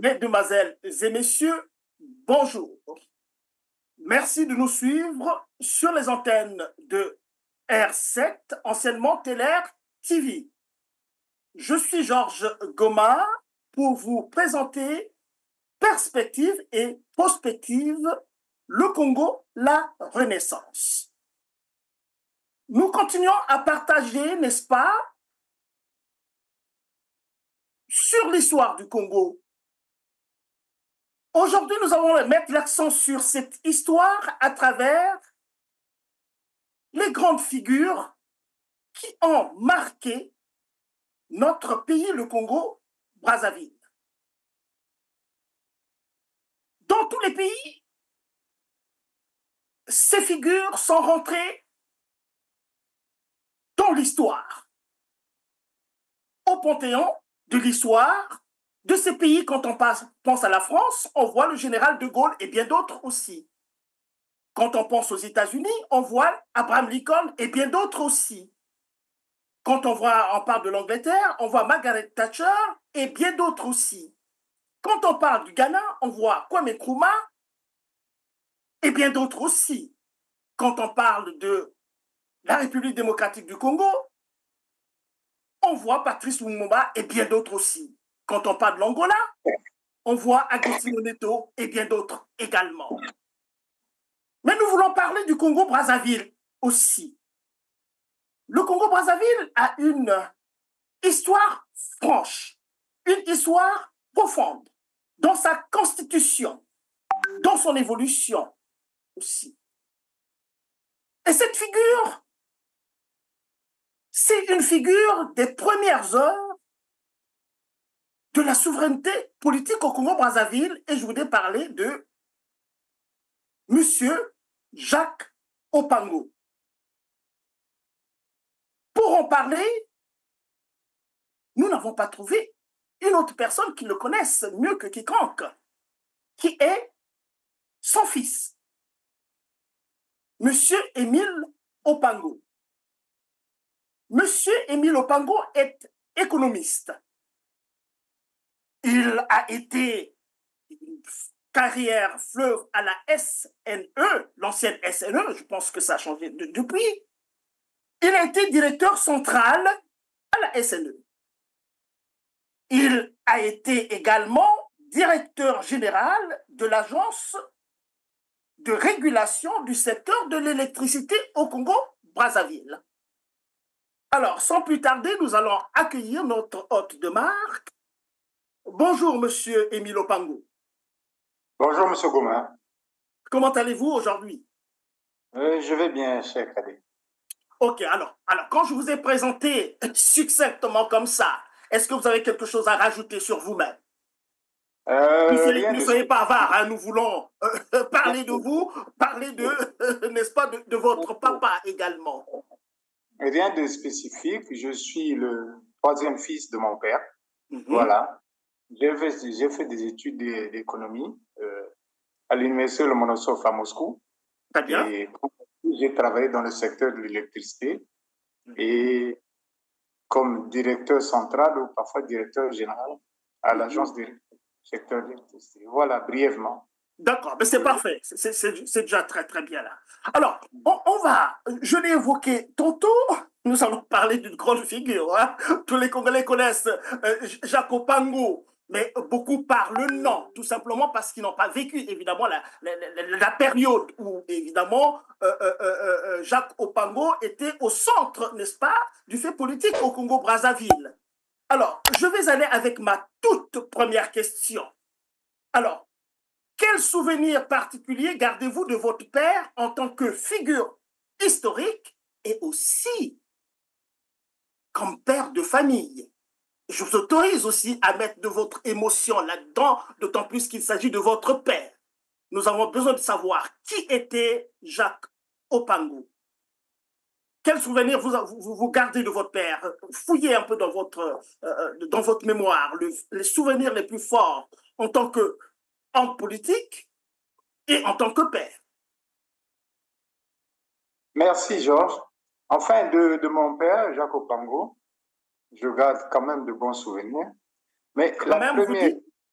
Mesdemoiselles et messieurs, bonjour. Merci de nous suivre sur les antennes de R7, anciennement Teler TV. Je suis Georges Goma pour vous présenter Perspective et Prospective, le Congo, la Renaissance. Nous continuons à partager, n'est-ce pas, sur l'histoire du Congo. Aujourd'hui, nous allons mettre l'accent sur cette histoire à travers les grandes figures qui ont marqué notre pays, le Congo, Brazzaville. Dans tous les pays, ces figures sont rentrées dans l'histoire, au panthéon de l'histoire de ces pays. Quand on pense à la France, on voit le général de Gaulle et bien d'autres aussi. Quand on pense aux États-Unis, on voit Abraham Lincoln et bien d'autres aussi. Quand on parle de l'Angleterre, on voit Margaret Thatcher et bien d'autres aussi. Quand on parle du Ghana, on voit Kwame Nkrumah et bien d'autres aussi. Quand on parle de la République démocratique du Congo, on voit Patrice Lumumba et bien d'autres aussi. Quand on parle de l'Angola, on voit Agostino Neto et bien d'autres également. Mais nous voulons parler du Congo-Brazzaville aussi. Le Congo-Brazzaville a une histoire franche, une histoire profonde, dans sa constitution, dans son évolution aussi. Et cette figure, c'est une figure des premières heures de la souveraineté politique au Congo-Brazzaville, et je voudrais parler de Monsieur Jacques Opango. Pour en parler, nous n'avons pas trouvé une autre personne qui le connaisse mieux que quiconque, qui est son fils, Monsieur Émile Opango. Monsieur Émile Opango est économiste. Il a été une carrière fleuve à la SNE, l'ancienne SNE, je pense que ça a changé depuis. Il a été directeur central à la SNE. Il a été également directeur général de l'Agence de régulation du secteur de l'électricité au Congo-Brazzaville. Alors, sans plus tarder, nous allons accueillir notre hôte de marque. Bonjour, Monsieur Émile Opango. Bonjour, Monsieur Goma. Comment allez-vous aujourd'hui? Je vais bien, cher Cadet. Ok, alors, quand je vous ai présenté succinctement comme ça, est-ce que vous avez quelque chose à rajouter sur vous-même? Ne soyez pas avare, hein, nous voulons parler de vous, parler de, n'est-ce pas, de votre papa également. Rien de spécifique, je suis le troisième fils de mon père. Voilà. J'ai fait des études d'économie à l'université Lomonosov à Moscou. Très bien. Et j'ai travaillé dans le secteur de l'électricité et comme directeur central ou parfois directeur général à l'agence du secteur de l'électricité. Voilà, brièvement. D'accord, mais c'est parfait. C'est déjà très, très bien là. Alors, je l'ai évoqué tantôt, nous allons parler d'une grande figure. Hein. Tous les Congolais connaissent Jacques Opango, mais beaucoup par le nom, tout simplement parce qu'ils n'ont pas vécu, évidemment, la période où, évidemment, Jacques Opango était au centre, n'est-ce pas, du fait politique au Congo-Brazzaville. Alors, je vais aller avec ma toute première question. Alors, quel souvenir particulier gardez-vous de votre père en tant que figure historique et aussi comme père de famille? Je vous autorise aussi à mettre de votre émotion là-dedans, d'autant plus qu'il s'agit de votre père. Nous avons besoin de savoir qui était Jacques Opango. Quel souvenir vous gardez de votre père? Fouillez un peu dans votre mémoire les souvenirs les plus forts en tant qu'homme politique et en tant que père. Merci, Georges. Enfin, de mon père, Jacques Opango, je garde quand même de bons souvenirs. Mais quand même,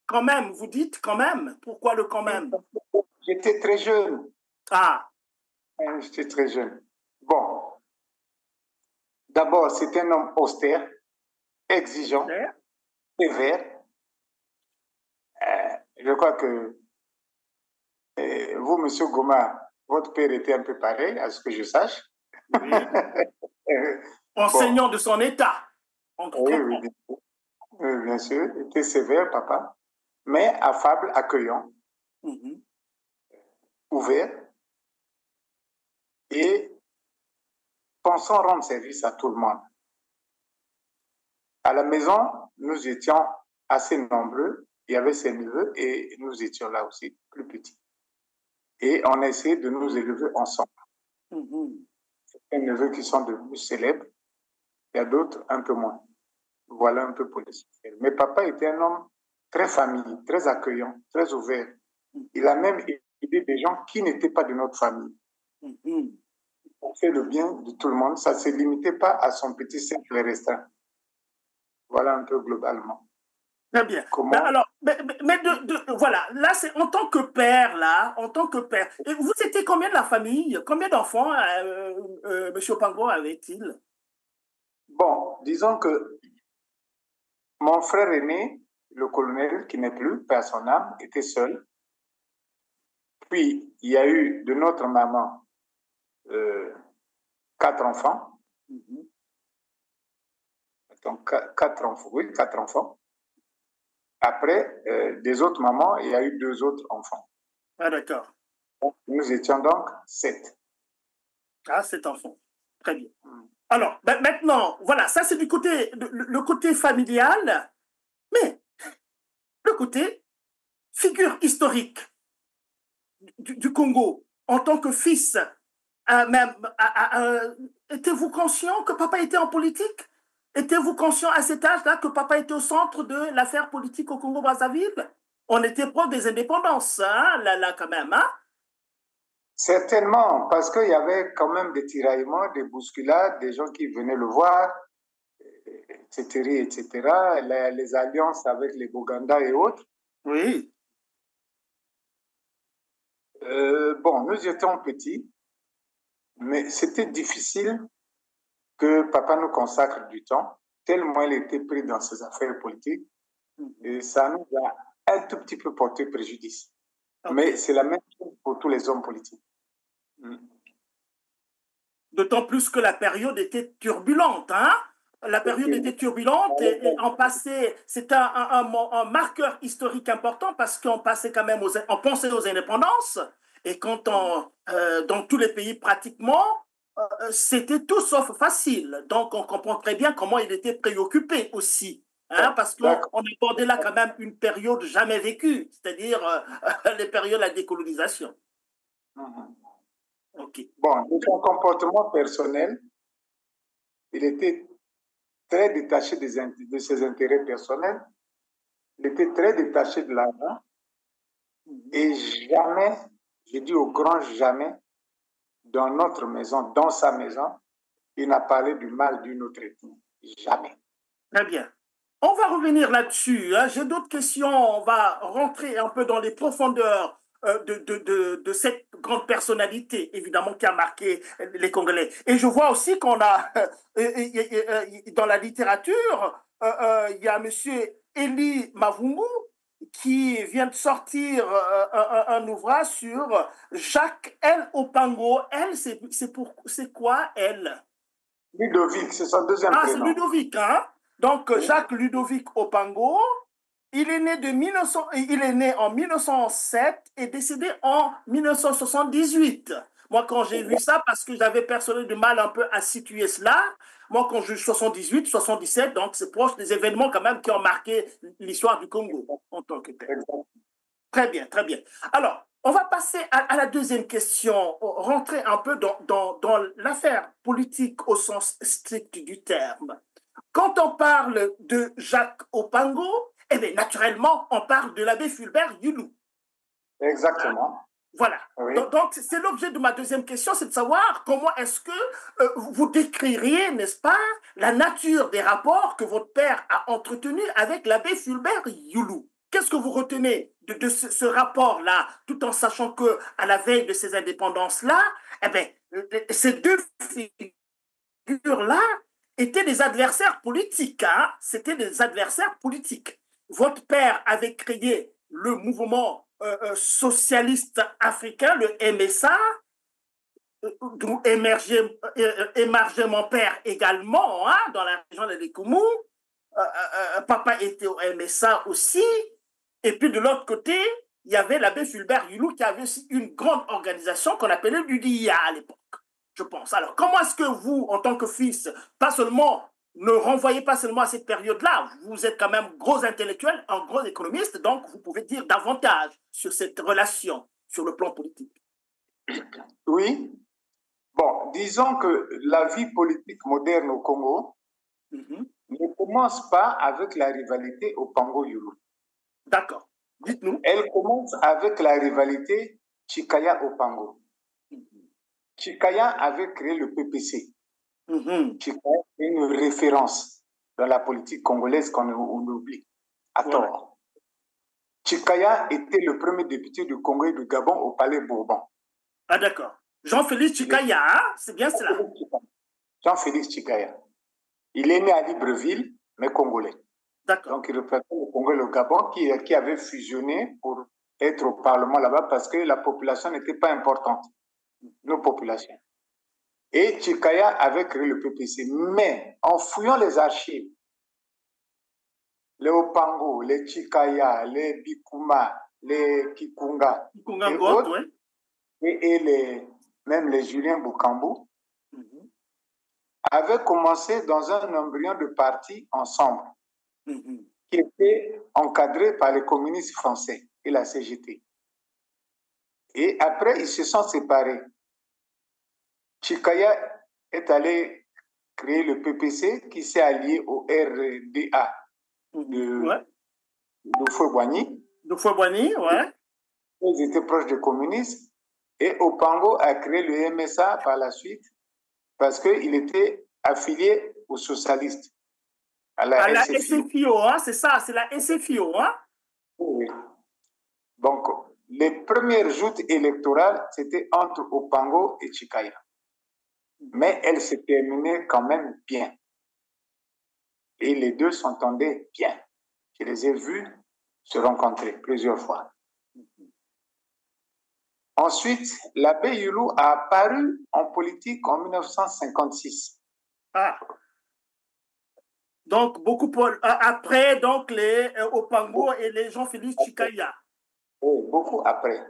Quand même, vous dites quand même. Pourquoi le quand même? J'étais très jeune. Ah. J'étais très jeune. Bon, d'abord, c'était un homme austère, exigeant, sévère. Je crois que vous, Monsieur Goma, votre père était un peu pareil, à ce que je sache. Oui. Enseignant de son état. Oui, bien sûr. Il était sévère, papa, mais affable, accueillant, ouvert et pensant rendre service à tout le monde. À la maison, nous étions assez nombreux. Il y avait ses neveux et nous étions là aussi, plus petits. Et on a essayé de nous élever ensemble. Certains neveux qui sont devenus célèbres, il y a d'autres un peu moins. Voilà un peu pour l'essentiel. Mais papa était un homme très familier, très accueillant, très ouvert. Il a même aidé des gens qui n'étaient pas de notre famille. Pour faire le bien de tout le monde, ça ne se limitait pas à son petit cercle restreint. Voilà un peu globalement. Très bien. Comment... Alors, voilà, là, c'est en tant que père, là, en tant que père. Et vous étiez combien de la famille? Combien d'enfants M. Pango avait-il? Bon, disons que mon frère aîné, le colonel, qui n'est plus, père son âme, était seul. Puis, il y a eu de notre maman 4 enfants. Donc, 4 enfants, oui, 4 enfants. Après, des autres mamans, il y a eu 2 autres enfants. Ah, d'accord. Nous étions donc 7. Ah, 7 enfants. Très bien. Alors, maintenant, voilà, ça c'est du côté, le côté familial, mais le côté figure historique du Congo, en tant que fils, étiez-vous conscient que papa était en politique? Étiez-vous conscient à cet âge-là que papa était au centre de l'affaire politique au Congo-Brazzaville? On était proche des indépendances, hein, là, quand même, hein? Certainement, parce qu'il y avait quand même des tiraillements, des bousculades, des gens qui venaient le voir, etc., etc., les alliances avec les Boganda et autres. Oui. Bon, nous étions petits, mais c'était difficile que papa nous consacre du temps, tellement il était pris dans ses affaires politiques, et ça nous a un tout petit peu porté préjudice. Okay. Mais c'est la même chose pour tous les hommes politiques. D'autant plus que la période était turbulente, hein? La période était turbulente et on passait, c'était un marqueur historique important parce qu'on passait quand même, on pensait aux indépendances et quand dans tous les pays pratiquement, c'était tout sauf facile. Donc on comprend très bien comment il était préoccupé aussi. Hein, parce qu'on abordait là quand même une période jamais vécue, c'est-à-dire les périodes de la décolonisation. Okay. Bon, de son comportement personnel, il était très détaché de ses intérêts personnels, il était très détaché de l'argent et jamais, je dis au grand jamais, dans notre maison, dans sa maison, il n'a parlé du mal d'une autre ethnie. Jamais. Très bien. On va revenir là-dessus. Hein. J'ai d'autres questions. On va rentrer un peu dans les profondeurs de cette grande personnalité, évidemment, qui a marqué les Congolais. Et je vois aussi qu'on a, dans la littérature, il y a M. Elie Mavungu qui vient de sortir un ouvrage sur Jacques L. Opango. Elle, c'est quoi, elle? Ludovic, c'est son deuxième prénom. Ah, c'est Ludovic, hein? Donc, oui. Jacques Ludovic Opango, il est né en 1907 et décédé en 1978. Moi, quand j'ai vu ça, parce que j'avais personnellement du mal un peu à situer cela, moi, quand je 78, 77, donc c'est proche des événements quand même qui ont marqué l'histoire du Congo en tant que tel. Très bien, très bien. Alors, on va passer à la deuxième question, rentrer un peu dans l'affaire politique au sens strict du terme. Quand on parle de Jacques Opango, eh bien, naturellement, on parle de l'abbé Fulbert Yulu. Exactement. Voilà. Oui. Donc, c'est l'objet de ma deuxième question, c'est de savoir comment est-ce que vous décririez, n'est-ce pas, la nature des rapports que votre père a entretenus avec l'abbé Fulbert Yulu. qu'est-ce que vous retenez de ce rapport-là, tout en sachant qu'à la veille de ces indépendances-là, eh bien, ces deux figures-là étaient des adversaires politiques. Hein? C'était des adversaires politiques. Votre père avait créé le mouvement socialiste africain, le MSA, d'où émergeait mon père également, hein, dans la région de l'Ekoumou. Papa était au MSA aussi. Et puis de l'autre côté, il y avait l'abbé Fulbert Yulou qui avait aussi une grande organisation qu'on appelait l'UDIA à l'époque, je pense. Alors, comment est-ce que vous, en tant que fils, pas seulement, ne renvoyez pas seulement à cette période-là, vous êtes quand même gros intellectuel, un gros économiste, donc vous pouvez dire davantage sur cette relation sur le plan politique. Oui. Bon, disons que la vie politique moderne au Congo ne commence pas avec la rivalité au Pango-Yulu. D'accord. Dites-nous. Elle commence avec la rivalité Chikaya-Opango. Chikaya avait créé le PPC. Chikaya est une référence dans la politique congolaise qu'on oublie à tort. Chikaya était le premier député du Congo et du Gabon au Palais Bourbon. Ah d'accord. Jean-Félix Chikaya, hein? C'est bien cela. Jean-Félix Chikaya. Il est né à Libreville, mais congolais. Donc, il représente le Congo et le Gabon qui avaient fusionné pour être au Parlement là-bas parce que la population n'était pas importante, nos populations. Et Chikaya avait créé le PPC. Mais en fouillant les archives, les Opango, les Chikaya, les Bikuma, les Kikunga, et, autres, même les Julien Boukambu, avaient commencé dans un embryon de parti ensemble, qui était encadré par les communistes français et la CGT. Et après, ils se sont séparés. Chikaya est allé créer le PPC qui s'est allié au RDA de Foué-Boigny. De Foué-Boigny, ouais. Ils étaient proches des communistes. Et Opango a créé le MSA par la suite parce qu'il était affilié aux socialistes. À la SFIO, hein, c'est ça, c'est la SFIO. Hein? Oui. Donc, les premières joutes électorales, c'était entre Opango et Chikaya. Mais elles se terminaient quand même bien. Et les deux s'entendaient bien. Je les ai vus se rencontrer plusieurs fois. Ensuite, l'abbé Yulu a apparu en politique en 1956. Ah. Donc, beaucoup après, donc, les Opango et les Jean-Félix Chikaya. Oui, beaucoup après.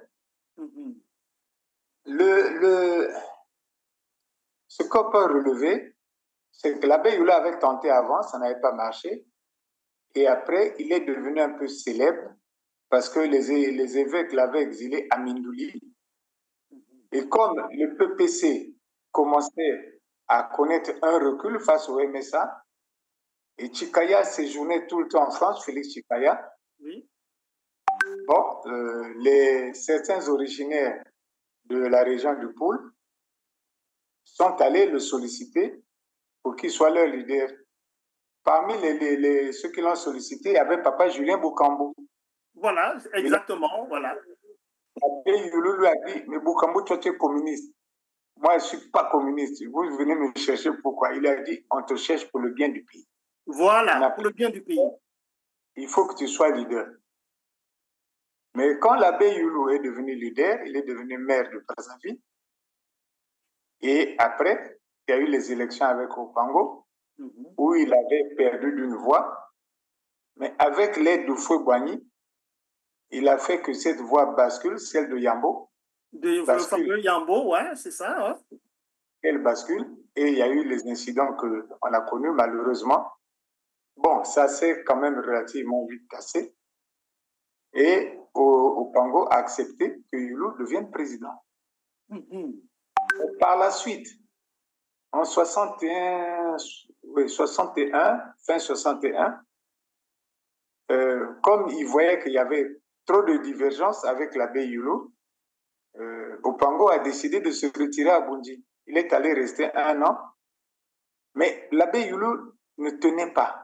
Ce qu'on peut relever, c'est que l'abbé Yulu avait tenté avant, ça n'avait pas marché. Et après, il est devenu un peu célèbre parce que les évêques l'avaient exilé à Mindouli. Et comme le PPC commençait à connaître un recul face au MSA, et Chikaya séjournait tout le temps en France, Félix Chikaya, bon, certains originaires de la région du Pôle sont allés le solliciter pour qu'il soit leur leader. Parmi ceux qui l'ont sollicité, il y avait papa Julien Boukambu. Voilà, exactement, voilà. Et Yulu lui a dit, mais Boukambu, toi tu es communiste. Moi, je ne suis pas communiste. Vous venez me chercher pourquoi? Il a dit, on te cherche pour le bien du pays. Voilà, pour le bien du pays. Il faut que tu sois leader. Mais quand l'abbé Yulu est devenu leader, il est devenu maire de Brazzaville. Et après, il y a eu les élections avec Opango, où il avait perdu d'une voix. Mais avec l'aide de Foué-Boigny, il a fait que cette voix bascule, celle de Yambo. Le fameux Yambo, ouais, c'est ça. Ouais. Elle bascule. Et il y a eu les incidents qu'on a connus, malheureusement. Bon, ça s'est quand même relativement vite cassé. Et Opango a accepté que Yulu devienne président. Par la suite, en 61, fin 61, comme il voyait qu'il y avait trop de divergences avec l'abbé Yulu, Opango a décidé de se retirer à Bunji. Il est allé rester 1 an, mais l'abbé Yulu ne tenait pas.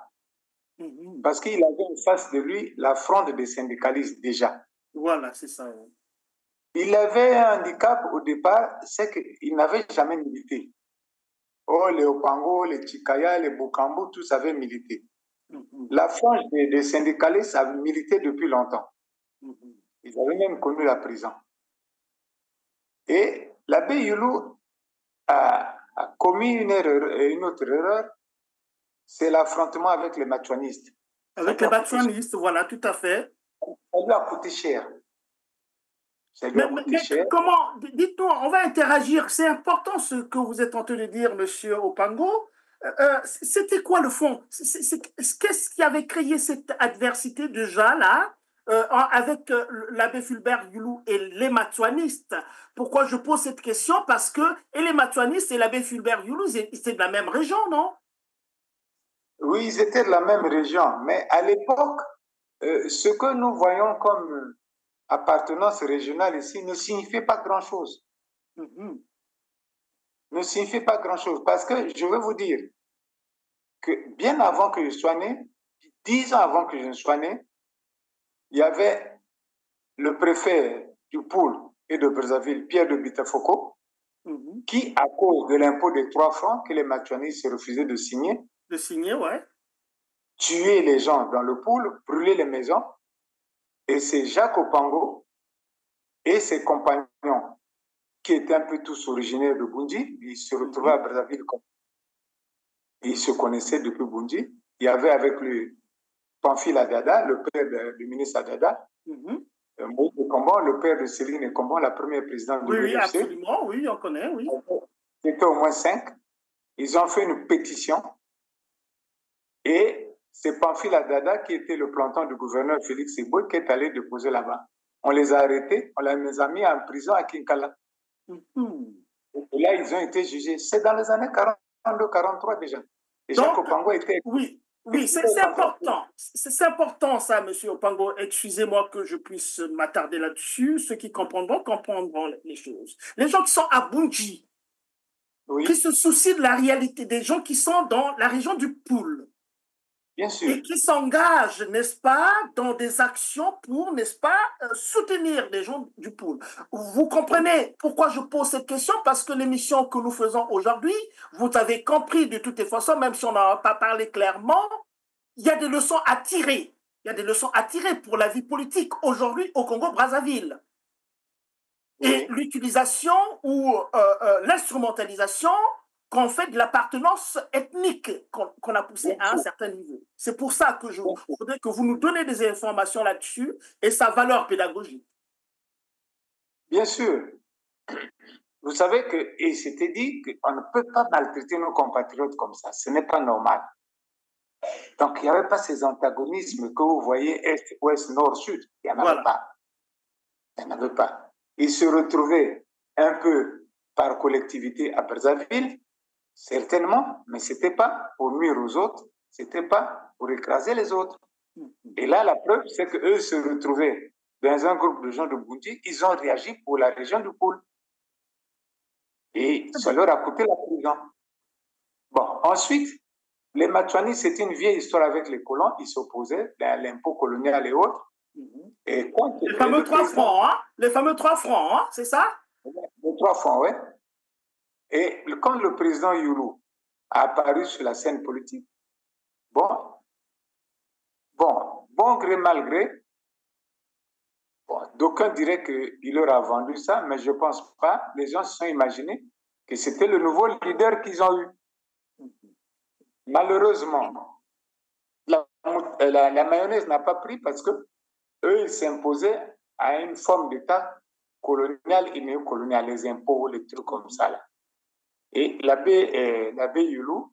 Parce qu'il avait en face de lui la fronde des syndicalistes déjà. Voilà, c'est ça. Oui. Il avait un handicap au départ, c'est qu'il n'avait jamais milité. Oh, les Opango, les Chikaya, les Bokambo, tous avaient milité. La frange des syndicalistes a milité depuis longtemps. Ils avaient même connu la prison. Et l'abbé Youlou a commis une autre erreur, c'est l'affrontement avec les matuanistes. Avec les matuanistes, voilà, tout à fait. Ça lui a coûté cher. Mais comment, dites-nous, on va interagir. C'est important ce que vous êtes en train de dire, monsieur Opango. C'était quoi le fond? Qu'est-ce qui avait créé cette adversité déjà là avec l'abbé Fulbert Youlou et les matuanistes? Pourquoi je pose cette question? Parce que et les matuanistes et l'abbé Fulbert Youlou, c'est de la même région, non? Oui, ils étaient de la même région, mais à l'époque, ce que nous voyons comme appartenance régionale ici ne signifiait pas grand-chose. Ne signifiait pas grand-chose. Parce que je veux vous dire que bien avant que je sois né, 10 ans avant que je ne sois né, il y avait le préfet du Poul et de Brazzaville, Pierre de Bitafoko, qui, à cause de l'impôt des 3 francs que les matuanistes se refusaient de signer, ouais, tuer les gens dans le Poul, brûler les maisons. Et c'est Jacques Opango et ses compagnons, qui étaient un peu tous originaires de Bundi, ils se retrouvaient à Brazzaville. Ils se connaissaient depuis Bundi. Il y avait avec lui Pamphile Adada, le père du ministre Adada, Moïse Ekombo, le père de Céline Ekombo, la première présidente de l'UFC. Oui, absolument, oui, on connaît, oui. C'était au moins 5. Ils ont fait une pétition et c'est Pamphile Adada qui était le planton du gouverneur Félix Eboué qui est allé déposer là-bas. On les a arrêtés, on les a mis en prison à Kinkala. Et là, ils ont été jugés. C'est dans les années 42-43 déjà. Et Jacques Opango était... Oui, c'est important. C'est important ça, monsieur Opango. Excusez-moi que je puisse m'attarder là-dessus. Ceux qui comprendront les choses. Les gens qui sont à Bundji, qui se soucient de la réalité, des gens qui sont dans la région du Poul. Bien sûr. Et qui s'engagent, n'est-ce pas, dans des actions pour, n'est-ce pas, soutenir les gens du Poul. Vous comprenez pourquoi je pose cette question? Parce que l'émission que nous faisons aujourd'hui, vous avez compris de toutes les façons, même si on n'en a pas parlé clairement, il y a des leçons à tirer. Il y a des leçons à tirer pour la vie politique aujourd'hui au Congo-Brazzaville. Et l'utilisation ou l'instrumentalisation qu'on fait de l'appartenance ethnique qu'on a poussé à un certain niveau. C'est pour ça que je voudrais que vous nous donnez des informations là-dessus et sa valeur pédagogique. Bien sûr. Vous savez que, et c'était dit qu'on ne peut pas maltraiter nos compatriotes comme ça. Ce n'est pas normal. Donc, il n'y avait pas ces antagonismes que vous voyez Est, Ouest, Nord, Sud. Il n'y en avait pas. Il n'y en avait pas. Ils se retrouvaient un peu par collectivité à Brazzaville, certainement, mais ce n'était pas pour nuire aux autres, ce n'était pas pour écraser les autres. Et là, la preuve, c'est qu'eux se retrouvaient dans un groupe de gens de Bundi, ils ont réagi pour la région du Poul. Et ça leur a coûté la prison. Bon, ensuite, les Matuanis, c'était une vieille histoire avec les colons, ils s'opposaient à l'impôt colonial et autres. Et quand les fameux 3 francs, hein? Les fameux 3 francs, hein? C'est ça? Les 3 francs, oui. Et quand le président Youlou a apparu sur la scène politique, bon gré, mal gré, d'aucuns diraient qu'il leur a vendu ça, mais je ne pense pas. Les gens se sont imaginés que c'était le nouveau leader qu'ils ont eu. Malheureusement, la mayonnaise n'a pas pris parce que eux, ils s'imposaient à une forme d'État colonial et néocolonial, les impôts, les trucs comme ça. Là. Et l'abbé Youlou,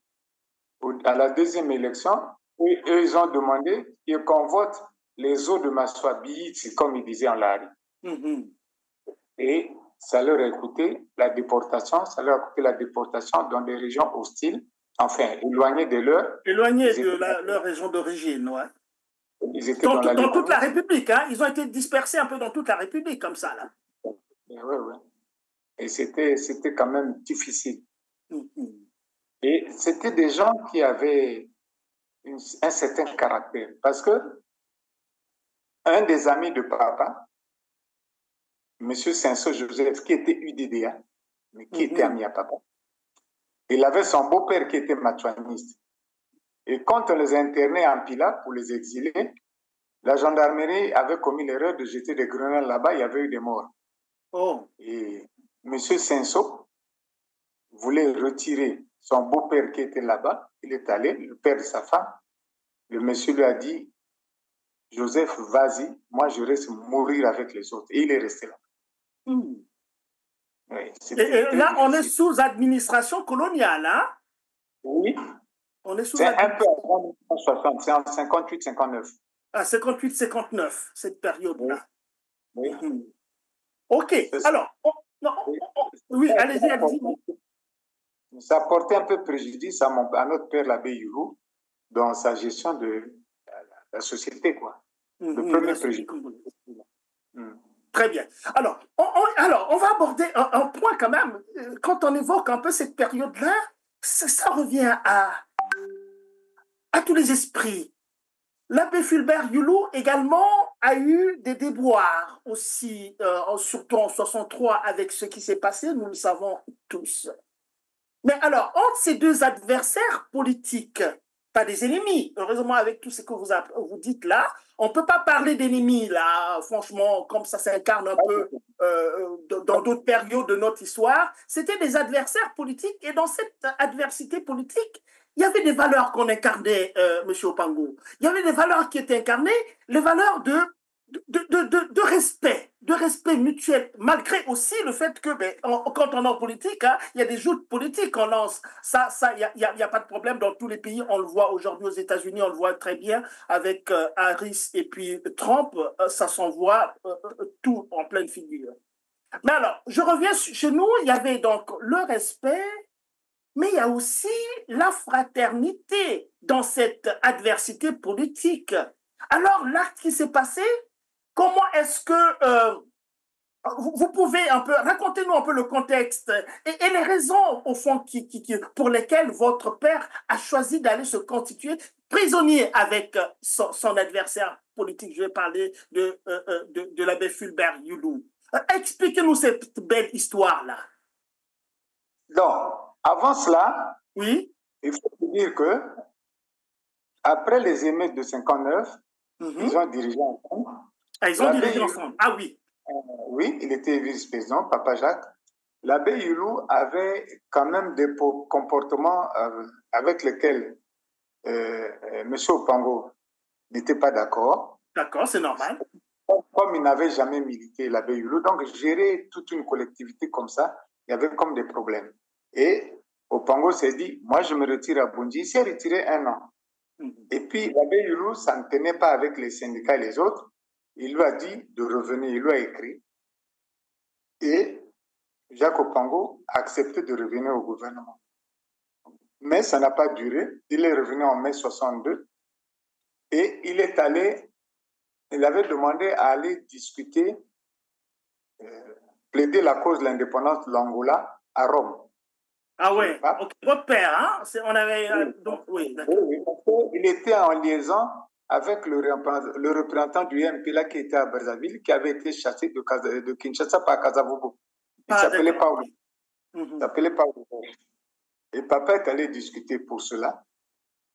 à la deuxième élection, eux, ils ont demandé qu'on vote les eaux de Massoabi, comme ils disaient en Lari. Et ça leur a coûté la déportation, dans des régions hostiles, enfin, éloignées de leur... Éloignées de leur région d'origine, ouais. Ils étaient dans toute la République, hein. Ils ont été dispersés un peu dans toute la République, comme ça, là. Oui. Et c'était quand même difficile. Et c'était des gens qui avaient un certain caractère. Parce que un des amis de papa, M. Cinceau Joseph, qui était UDDA, mais qui était ami à papa, il avait son beau-père qui était matuaniste. Et quand on les internait en Pila pour les exiler, la gendarmerie avait commis l'erreur de jeter des grenades là-bas, il y avait eu des morts. Oh. Et M. Cinceau voulait retirer son beau-père qui était là-bas. Il est allé, le père de sa femme. Le monsieur lui a dit, Joseph, vas-y, moi je reste mourir avec les autres. Et il est resté là. Oui, et là, on est sous administration coloniale, hein? Oui. On est sous c'est un peu avant 1960, c'est en 58-59. Ah, 58-59, cette période-là. Oui. Ok, alors, oui, allez-y. Ça a porté un peu préjudice à notre père, l'abbé Youlou, dans sa gestion de la société, quoi. Le premier préjudice. Très bien. Alors, on va aborder un point quand même. Quand on évoque un peu cette période-là, ça revient à tous les esprits. L'abbé Fulbert Youlou également a eu des déboires aussi, surtout en 63 avec ce qui s'est passé, nous le savons tous. Mais alors, entre ces deux adversaires politiques, pas des ennemis, heureusement avec tout ce que vous dites là, on ne peut pas parler d'ennemis là, franchement, comme ça s'incarne un peu dans d'autres périodes de notre histoire. C'était des adversaires politiques et dans cette adversité politique, il y avait des valeurs qu'on incarnait, M. Opango. Il y avait des valeurs qui étaient incarnées, les valeurs de respect mutuel, malgré aussi le fait que quand on est en politique, hein, il y a des joutes politiques qu'on lance. Ça, il n'y a pas de problème dans tous les pays. On le voit aujourd'hui aux États-Unis, on le voit très bien avec Harris et puis Trump, ça s'envoie tout en pleine figure. Mais alors, je reviens chez nous, il y avait donc le respect, mais il y a aussi la fraternité dans cette adversité politique. Alors, l'acte qui s'est passé, comment est-ce que vous pouvez un peu, racontez-nous un peu le contexte et les raisons, au fond, pour lesquelles votre père a choisi d'aller se constituer prisonnier avec son adversaire politique. Je vais parler de l'abbé Fulbert Youlou. Expliquez-nous cette belle histoire-là. Donc, avant cela, oui, il faut dire que après les émeutes de 59, ils ont dirigé ensemble. Ah, ils ont dirigé ensemble. Ah oui. Oui, il était vice-président, Papa Jacques. L'abbé Youlou avait quand même des comportements avec lesquels M. Opango n'était pas d'accord. D'accord, c'est normal. Comme il n'avait jamais milité, l'abbé Youlou, donc gérer toute une collectivité comme ça, il y avait comme des problèmes. Et Opango s'est dit, moi je me retire à Bunji. Il s'est retiré 1 an. Et puis l'abbé Youlou, ça ne tenait pas avec les syndicats et les autres. Il lui a dit de revenir, il lui a écrit. Et Jacques Opango a accepté de revenir au gouvernement. Mais ça n'a pas duré. Il est revenu en mai 62 et il avait demandé à aller discuter, plaider la cause de l'indépendance de l'Angola à Rome. Ah ouais, okay. Votre père, hein? On avait... Oui, donc, oui, oui, il était en liaison avec le représentant du MPLA qui était à Brazzaville, qui avait été chassé de Kinshasa par Kasavubu. Il s'appelait Paolo. Il s'appelait Paolo. Et papa est allé discuter pour cela.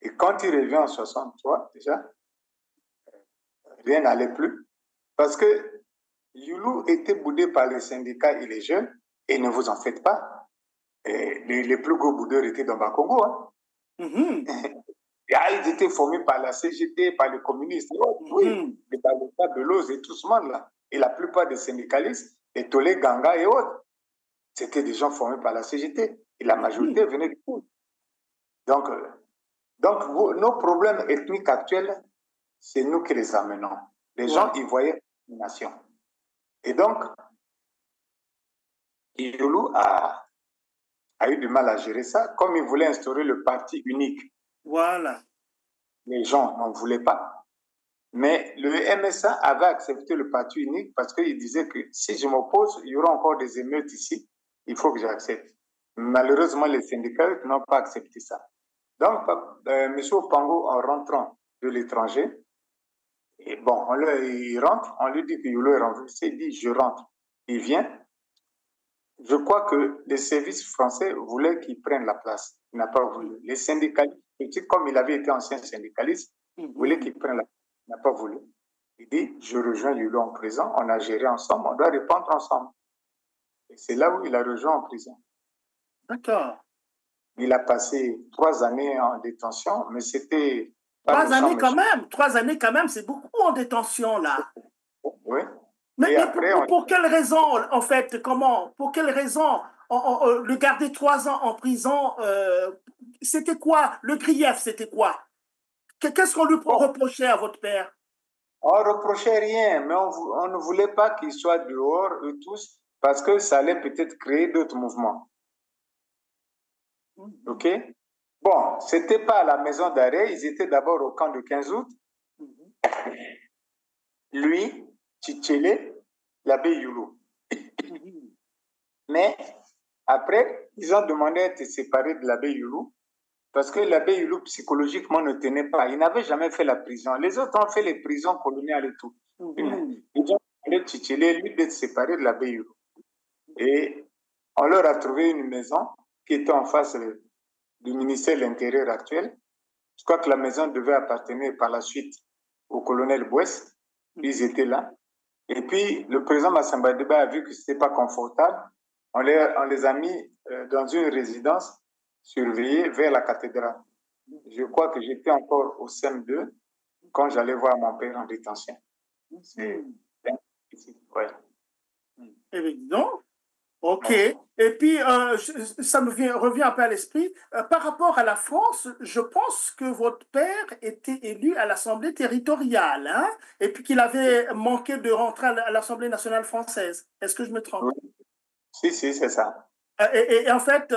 Et quand il revient en 63, déjà, rien n'allait plus. Parce que Youlou était boudé par les syndicats et les jeunes, et ne vous en faites pas. Les plus gros boudeurs étaient dans Bakongo. Hein. Ils étaient formés par la CGT, par les communistes. Oui, par l'État de Lose et tout ce monde-là. Et la plupart des syndicalistes, les Tolé, Ganga et autres, c'était des gens formés par la CGT. Et la majorité venait du coup. Donc nos problèmes ethniques actuels, c'est nous qui les amenons. Les gens y voyaient une nation. Et donc, Youlou a eu du mal à gérer ça. Comme il voulait instaurer le parti unique, voilà. Les gens n'en voulaient pas. Mais le MSA avait accepté le parti unique parce qu'il disait que si je m'oppose, il y aura encore des émeutes ici. Il faut que j'accepte. Malheureusement, les syndicats n'ont pas accepté ça. Donc, M. Opango, en rentrant de l'étranger, et bon, il rentre, on lui dit que Yulo est renversé, il dit je rentre. Il vient. Je crois que les services français voulaient qu'il prenne la place. Il n'a pas voulu. Les syndicalistes, comme il avait été ancien syndicaliste, voulaient qu'il prenne la place. Il n'a pas voulu. Il dit je rejoins Yulo en prison, on a géré ensemble, on doit répondre ensemble. Et c'est là où il a rejoint en prison. D'accord. Il a passé 3 années en détention, mais c'était... 3 années quand même, 3 années quand même, c'est beaucoup en détention là. Oui. Mais après, pour quelle raison, en fait, pour quelle raison le garder 3 ans en prison, c'était quoi? Le grief, c'était quoi? Qu'est-ce qu'on lui reprochait à votre père? On ne reprochait rien, mais on ne voulait pas qu'ils soient dehors, eux tous, parce que ça allait peut-être créer d'autres mouvements. OK? Bon, ce n'était pas à la maison d'arrêt, ils étaient d'abord au camp de 15 août. Lui, Tchitchélé, l'abbé Youlou. Mais après, ils ont demandé à être séparés de l'abbé Youlou parce que l'abbé Youlou, psychologiquement, ne tenait pas. Il n'avait jamais fait la prison. Les autres ont fait les prisons coloniales et tout. Ils ont demandé à Tchitchélé, lui, d'être séparé de l'abbé Youlou. Et on leur a trouvé une maison qui était en face du ministère de l'Intérieur actuel. Je crois que la maison devait appartenir par la suite au colonel Bouès. Ils étaient là. Et puis, le président Massamba Deba a vu que ce n'était pas confortable. On les a mis dans une résidence surveillée vers la cathédrale. Je crois que j'étais encore au CM2 quand j'allais voir mon père en détention. C'est ouais. Eh bien, non. OK. Et puis, ça me revient un peu à l'esprit. Par rapport à la France, je pense que votre père était élu à l'Assemblée territoriale, hein, et puis qu'il avait manqué de rentrer à l'Assemblée nationale française. Est-ce que je me trompe? Oui. Si, c'est ça. Et en fait,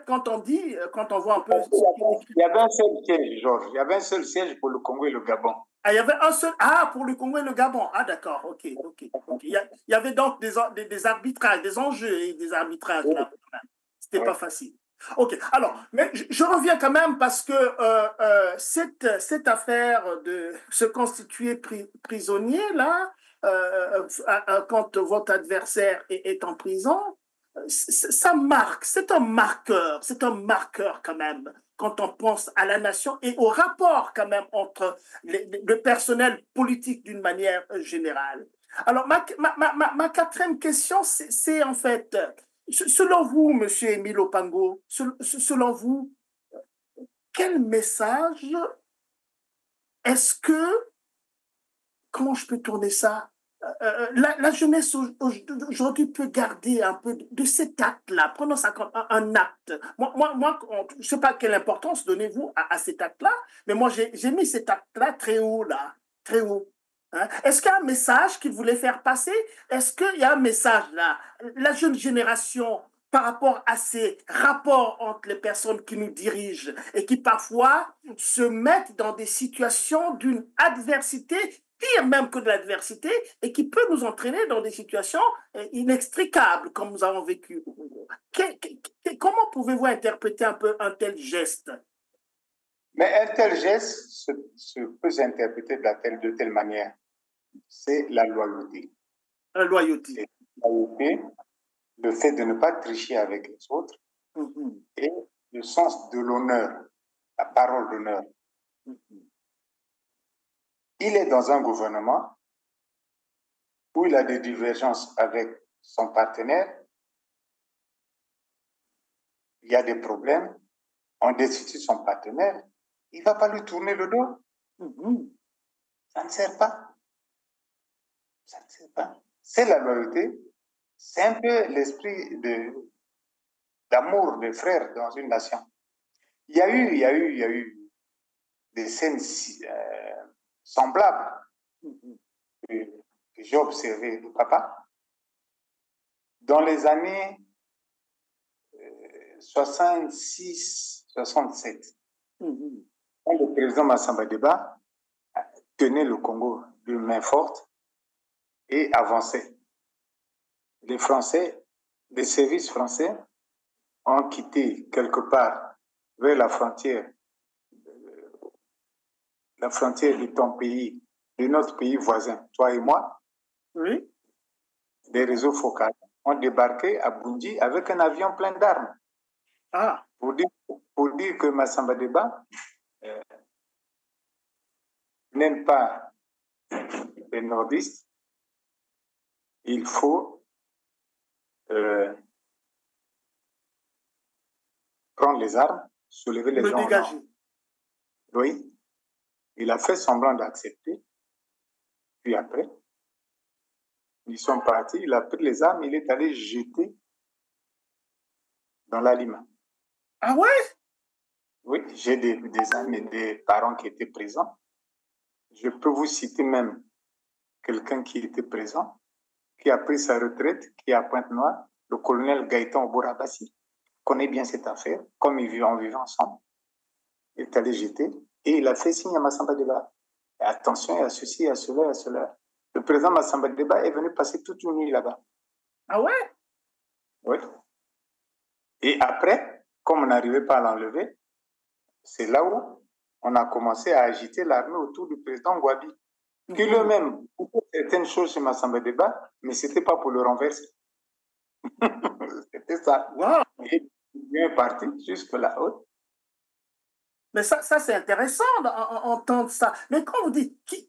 quand on voit un peu... Il y avait un seul siège, Georges. Il y avait un seul siège pour le Congo et le Gabon. Ah, il y avait un seul... Ah, pour le Congo et le Gabon. Ah, d'accord. OK. Il y avait donc des arbitrages, des enjeux et des arbitrages là. C'était pas facile. OK. Alors, mais je reviens quand même parce que cette affaire de se constituer prisonnier là, quand votre adversaire est en prison, ça marque, c'est un marqueur quand même quand on pense à la nation et au rapport quand même entre le personnel politique d'une manière générale. Alors, ma quatrième question, c'est en fait, selon vous, Monsieur Émile Opango, selon vous, quel message est-ce que, comment je peux tourner ça? La jeunesse aujourd'hui peut garder un peu de cet acte-là. Prenons ça comme un acte. Moi je ne sais pas quelle importance donnez-vous à cet acte-là, mais moi, j'ai mis cet acte-là très haut, là. Très haut. Hein? Est-ce qu'il y a un message qu'il voulait faire passer? Est-ce qu'il y a un message là? La jeune génération, par rapport à ces rapports entre les personnes qui nous dirigent et qui parfois se mettent dans des situations d'une adversité pire même que de l'adversité et qui peut nous entraîner dans des situations inextricables comme nous avons vécu au Congo. Comment pouvez-vous interpréter un peu un tel geste? Mais un tel geste peut s'interpréter de telle manière. C'est la loyauté. La loyauté. La loyauté, le fait de ne pas tricher avec les autres et le sens de l'honneur, la parole d'honneur. Il est dans un gouvernement où il a des divergences avec son partenaire, il y a des problèmes, on destitue son partenaire, il ne va pas lui tourner le dos. Ça ne sert pas. Ça ne sert pas. C'est la loyauté, c'est un peu l'esprit d'amour des frères dans une nation. Il y a eu des scènes semblables que j'ai observées de papa dans les années 66-67. Quand le président Massamba Deba tenait le Congo de main forte et avançait. Les Français, les services français ont quitté quelque part vers la frontière la frontière de ton pays, de notre pays voisin, toi et moi, Oui. des réseaux focaux ont débarqué à Bunji avec un avion plein d'armes. Ah. Pour dire que Massamba Deba n'aime pas les nordistes, il faut prendre les armes, soulever les gens. Dégager. Oui. Il a fait semblant d'accepter. Puis après, ils sont partis, il a pris les armes, il est allé jeter dans la Lima. Ah ouais? Oui, j'ai des amis, des parents qui étaient présents. Je peux vous citer même quelqu'un qui était présent, qui a pris sa retraite, qui est à Pointe-Noire, le colonel Gaëtan Oborabassi, connaît bien cette affaire, comme ils vivent ensemble. Il est allé jeter et il a fait signe à Massamba Deba. Attention, à ceci, à cela, à cela. Le président Massamba Deba est venu passer toute une nuit là-bas. Ah ouais? Oui. Et après, comme on n'arrivait pas à l'enlever, c'est là où on a commencé à agiter l'armée autour du président Gwabi, qui lui-même certaines choses chez Massamba Deba, mais ce n'était pas pour le renverser. C'était ça. Wow. Et il est parti jusque là-haut. Mais ça c'est intéressant d'entendre ça. Mais quand vous dites, qui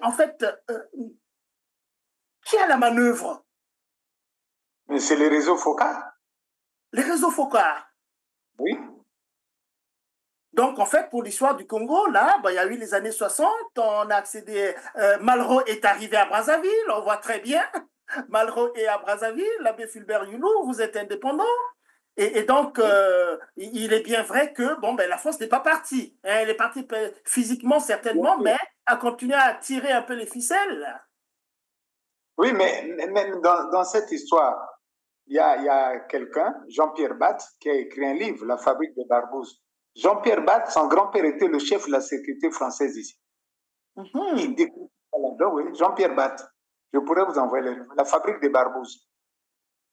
en fait, qui a la manœuvre? Mais c'est les réseaux focaux. Les réseaux focaux. Oui. Donc, en fait, pour l'histoire du Congo, là, il y a eu les années 60, on a accédé, Malraux est arrivé à Brazzaville, on voit très bien. Malraux est à Brazzaville, l'abbé Fulbert Youlou, vous êtes indépendant. Et donc, il est bien vrai que la France n'est pas partie. Hein, elle est partie physiquement, certainement, mais a continué à tirer un peu les ficelles. Oui, mais même dans cette histoire, il y a quelqu'un, Jean-Pierre Batte, qui a écrit un livre, La fabrique de Barbouze. Jean-Pierre Batte, son grand-père était le chef de la sécurité française ici. Il découvre là-dedans, oui, Jean-Pierre Batte. Je pourrais vous envoyer le livre, La fabrique de Barbouze.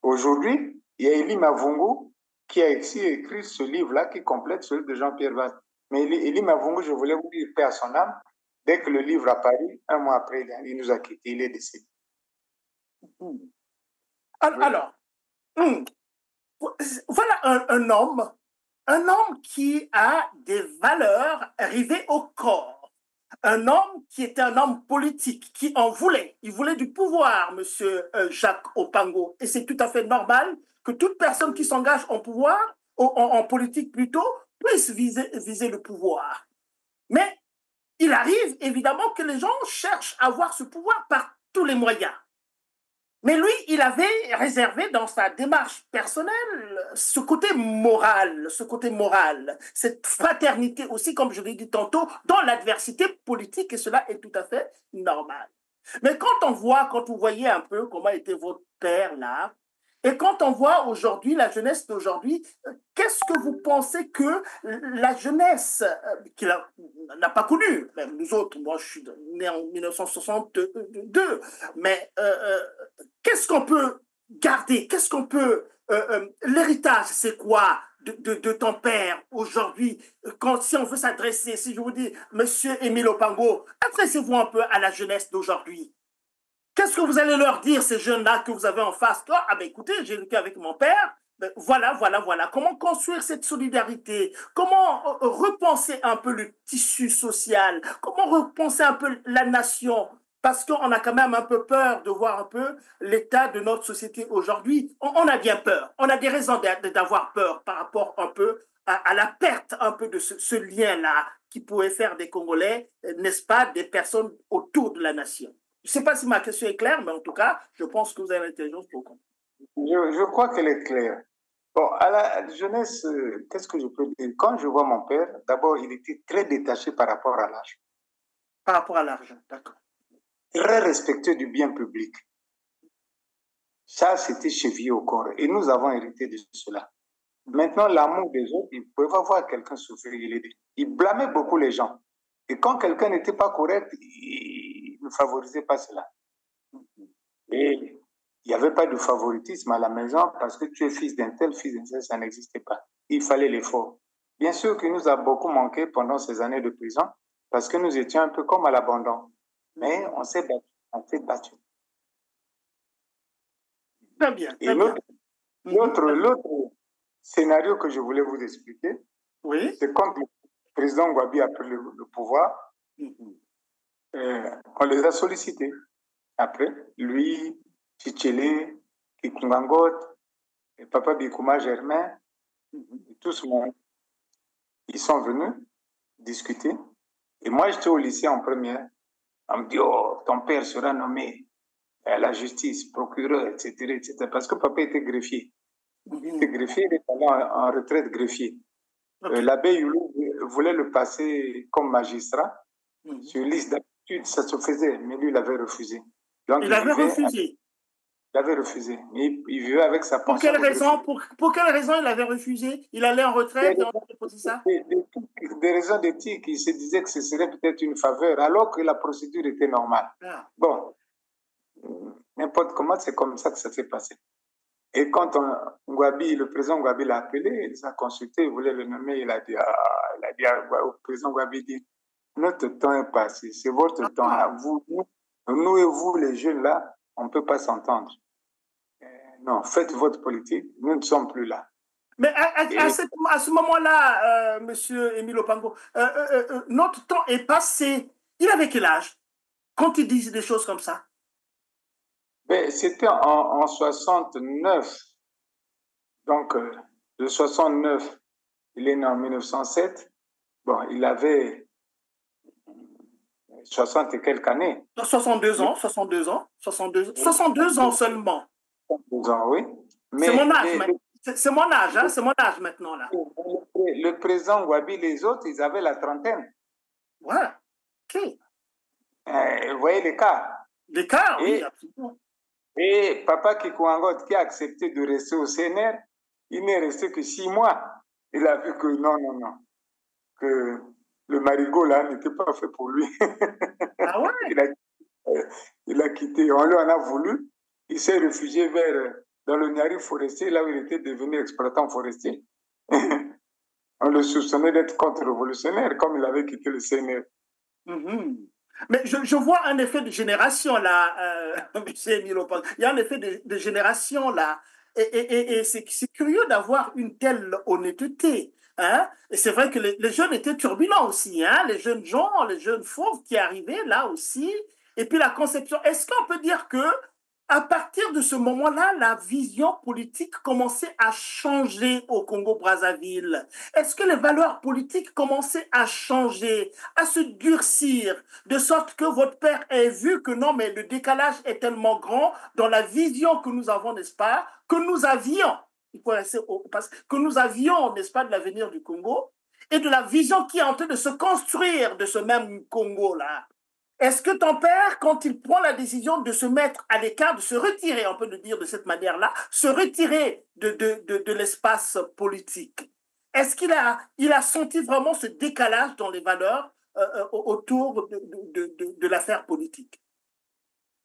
Aujourd'hui, il y a Elie Mavungu qui a écrit ce livre-là qui complète celui de Jean-Pierre Batte. Mais Elie Mavungu, je voulais vous dire, paix à son âme, dès que le livre a paru, un mois après, il nous a quittés, il est décédé. Alors, voilà un homme qui a des valeurs arrivées au corps. Un homme qui était un homme politique, qui en voulait. Il voulait du pouvoir, monsieur Jacques Opango. Et c'est tout à fait normal que toute personne qui s'engage en pouvoir, en politique plutôt, puisse viser le pouvoir. Mais il arrive évidemment que les gens cherchent à avoir ce pouvoir par tous les moyens. Mais lui, il avait réservé dans sa démarche personnelle ce côté moral, cette fraternité aussi, comme je l'ai dit tantôt, dans l'adversité politique, et cela est tout à fait normal. Mais quand vous voyez un peu comment était votre père là, et quand on voit aujourd'hui la jeunesse d'aujourd'hui, qu'est-ce que vous pensez que la jeunesse qui n'a pas connu, même nous autres, moi je suis né en 1962, mais qu'est-ce qu'on peut garder? Qu'est-ce qu'on peut... l'héritage, c'est quoi de ton père aujourd'hui? Si on veut s'adresser, si je vous dis, monsieur Émile Opango, adressez-vous un peu à la jeunesse d'aujourd'hui. Qu'est-ce que vous allez leur dire, ces jeunes-là que vous avez en face? Ah ben écoutez, j'ai vécu avec mon père. Ben, voilà. Comment construire cette solidarité? Comment repenser un peu le tissu social? Comment repenser un peu la nation? Parce qu'on a quand même un peu peur de voir un peu l'état de notre société aujourd'hui. On a bien peur. On a des raisons d'avoir peur par rapport un peu à la perte un peu de ce lien-là qui pourrait faire des Congolais, n'est-ce pas, des personnes autour de la nation. Je ne sais pas si ma question est claire, mais en tout cas, je pense que vous avez l'intelligence pour comprendre. Je crois qu'elle est claire. Bon, à la jeunesse, qu'est-ce que je peux dire? Quand je vois mon père, d'abord, il était très détaché par rapport à l'âge. Par rapport à l'argent, d'accord. Très respectueux du bien public. Ça, c'était chevillé au corps. Et nous avons hérité de cela. Maintenant, l'amour des autres, ils peuvent avoir quelqu'un souffrir, il blâmait beaucoup les gens. Et quand quelqu'un n'était pas correct, il ne favorisait pas cela. Et il n'y avait pas de favoritisme à la maison parce que tu es fils d'un tel, ça n'existait pas. Il fallait l'effort. Bien sûr qu'il nous a beaucoup manqué pendant ces années de prison, parce que nous étions un peu comme à l'abandon. Mais on s'est battu. Très bien, Et l'autre scénario que je voulais vous expliquer, oui. C'est quand le président Gwabi a pris le pouvoir, on les a sollicités. Après, lui, Chichele, Kikungangot, et Papa Bikouma Germain, et tout ce monde, ils sont venus discuter. Et moi, j'étais au lycée en première. On me dit, oh, ton père sera nommé à la justice, procureur, etc., etc. Parce que papa était greffier. Il était greffier, il est allé en retraite greffier. Okay. L'abbé Youlou voulait le passer comme magistrat. Sur liste d'aptitude, ça se faisait, mais lui, il avait refusé. Donc, il avait refusé. Il avait refusé. Mais il vivait avec sa pension. Pour quelle raison il avait refusé? Il allait en retraite et on a proposé ça? Des raisons d'éthique. Il se disait que ce serait peut-être une faveur, alors que la procédure était normale. Ah. Bon, n'importe comment, c'est comme ça que ça s'est passé. Et quand le président Gwabi l'a appelé, il s'est consulté, il voulait le nommer, il a dit au président Gwabi, notre temps est passé, c'est votre temps. Nous et vous, les jeunes là, on ne peut pas s'entendre. Non, faites votre politique, nous ne sommes plus là. Mais à ce moment-là, monsieur Émile Opango, notre temps est passé. Il avait quel âge quand il disait des choses comme ça? C'était en 69. Donc, de 69, il est né en 1907. Bon, il avait 60 et quelques années. 62 ans seulement. 62 ans, oui. C'est mon âge, c'est mon âge, hein? C'est mon âge maintenant, là. Le président Gwabi, les autres, ils avaient la trentaine. Ouais, ok. Vous voyez l'écart? L'écart, oui, absolument. Et Papa Kikouangot, qui a accepté de rester au CNR, il n'est resté que 6 mois. Il a vu que non, que le marigot là n'était pas fait pour lui. Ah ouais? il a quitté, on lui en a voulu. Il s'est réfugié dans le Niari forestier, là où il était devenu exploitant forestier. On le soupçonnait d'être contre-révolutionnaire, comme il avait quitté le CNR. Mais je vois un effet de génération là, M. Émile Opango. Il y a un effet de génération là. Et c'est curieux d'avoir une telle honnêteté. Hein? Et c'est vrai que les jeunes étaient turbulents aussi. Hein? Les jeunes gens, les jeunes fauves qui arrivaient là aussi. Et puis la conception. Est-ce qu'on peut dire que à partir de ce moment-là, la vision politique commençait à changer au Congo-Brazzaville? Est-ce que les valeurs politiques commençaient à changer, à se durcir, de sorte que votre père ait vu que non, mais le décalage est tellement grand dans la vision que nous avons, n'est-ce pas, que nous avions, que nous avions, n'est-ce pas, de l'avenir du Congo et de la vision qui est en train de se construire de ce même Congo-là? Est-ce que ton père, quand il prend la décision de se mettre à l'écart, de se retirer, on peut le dire de cette manière-là, se retirer de l'espace politique, est-ce qu'il a senti vraiment ce décalage dans les valeurs autour de l'affaire politique?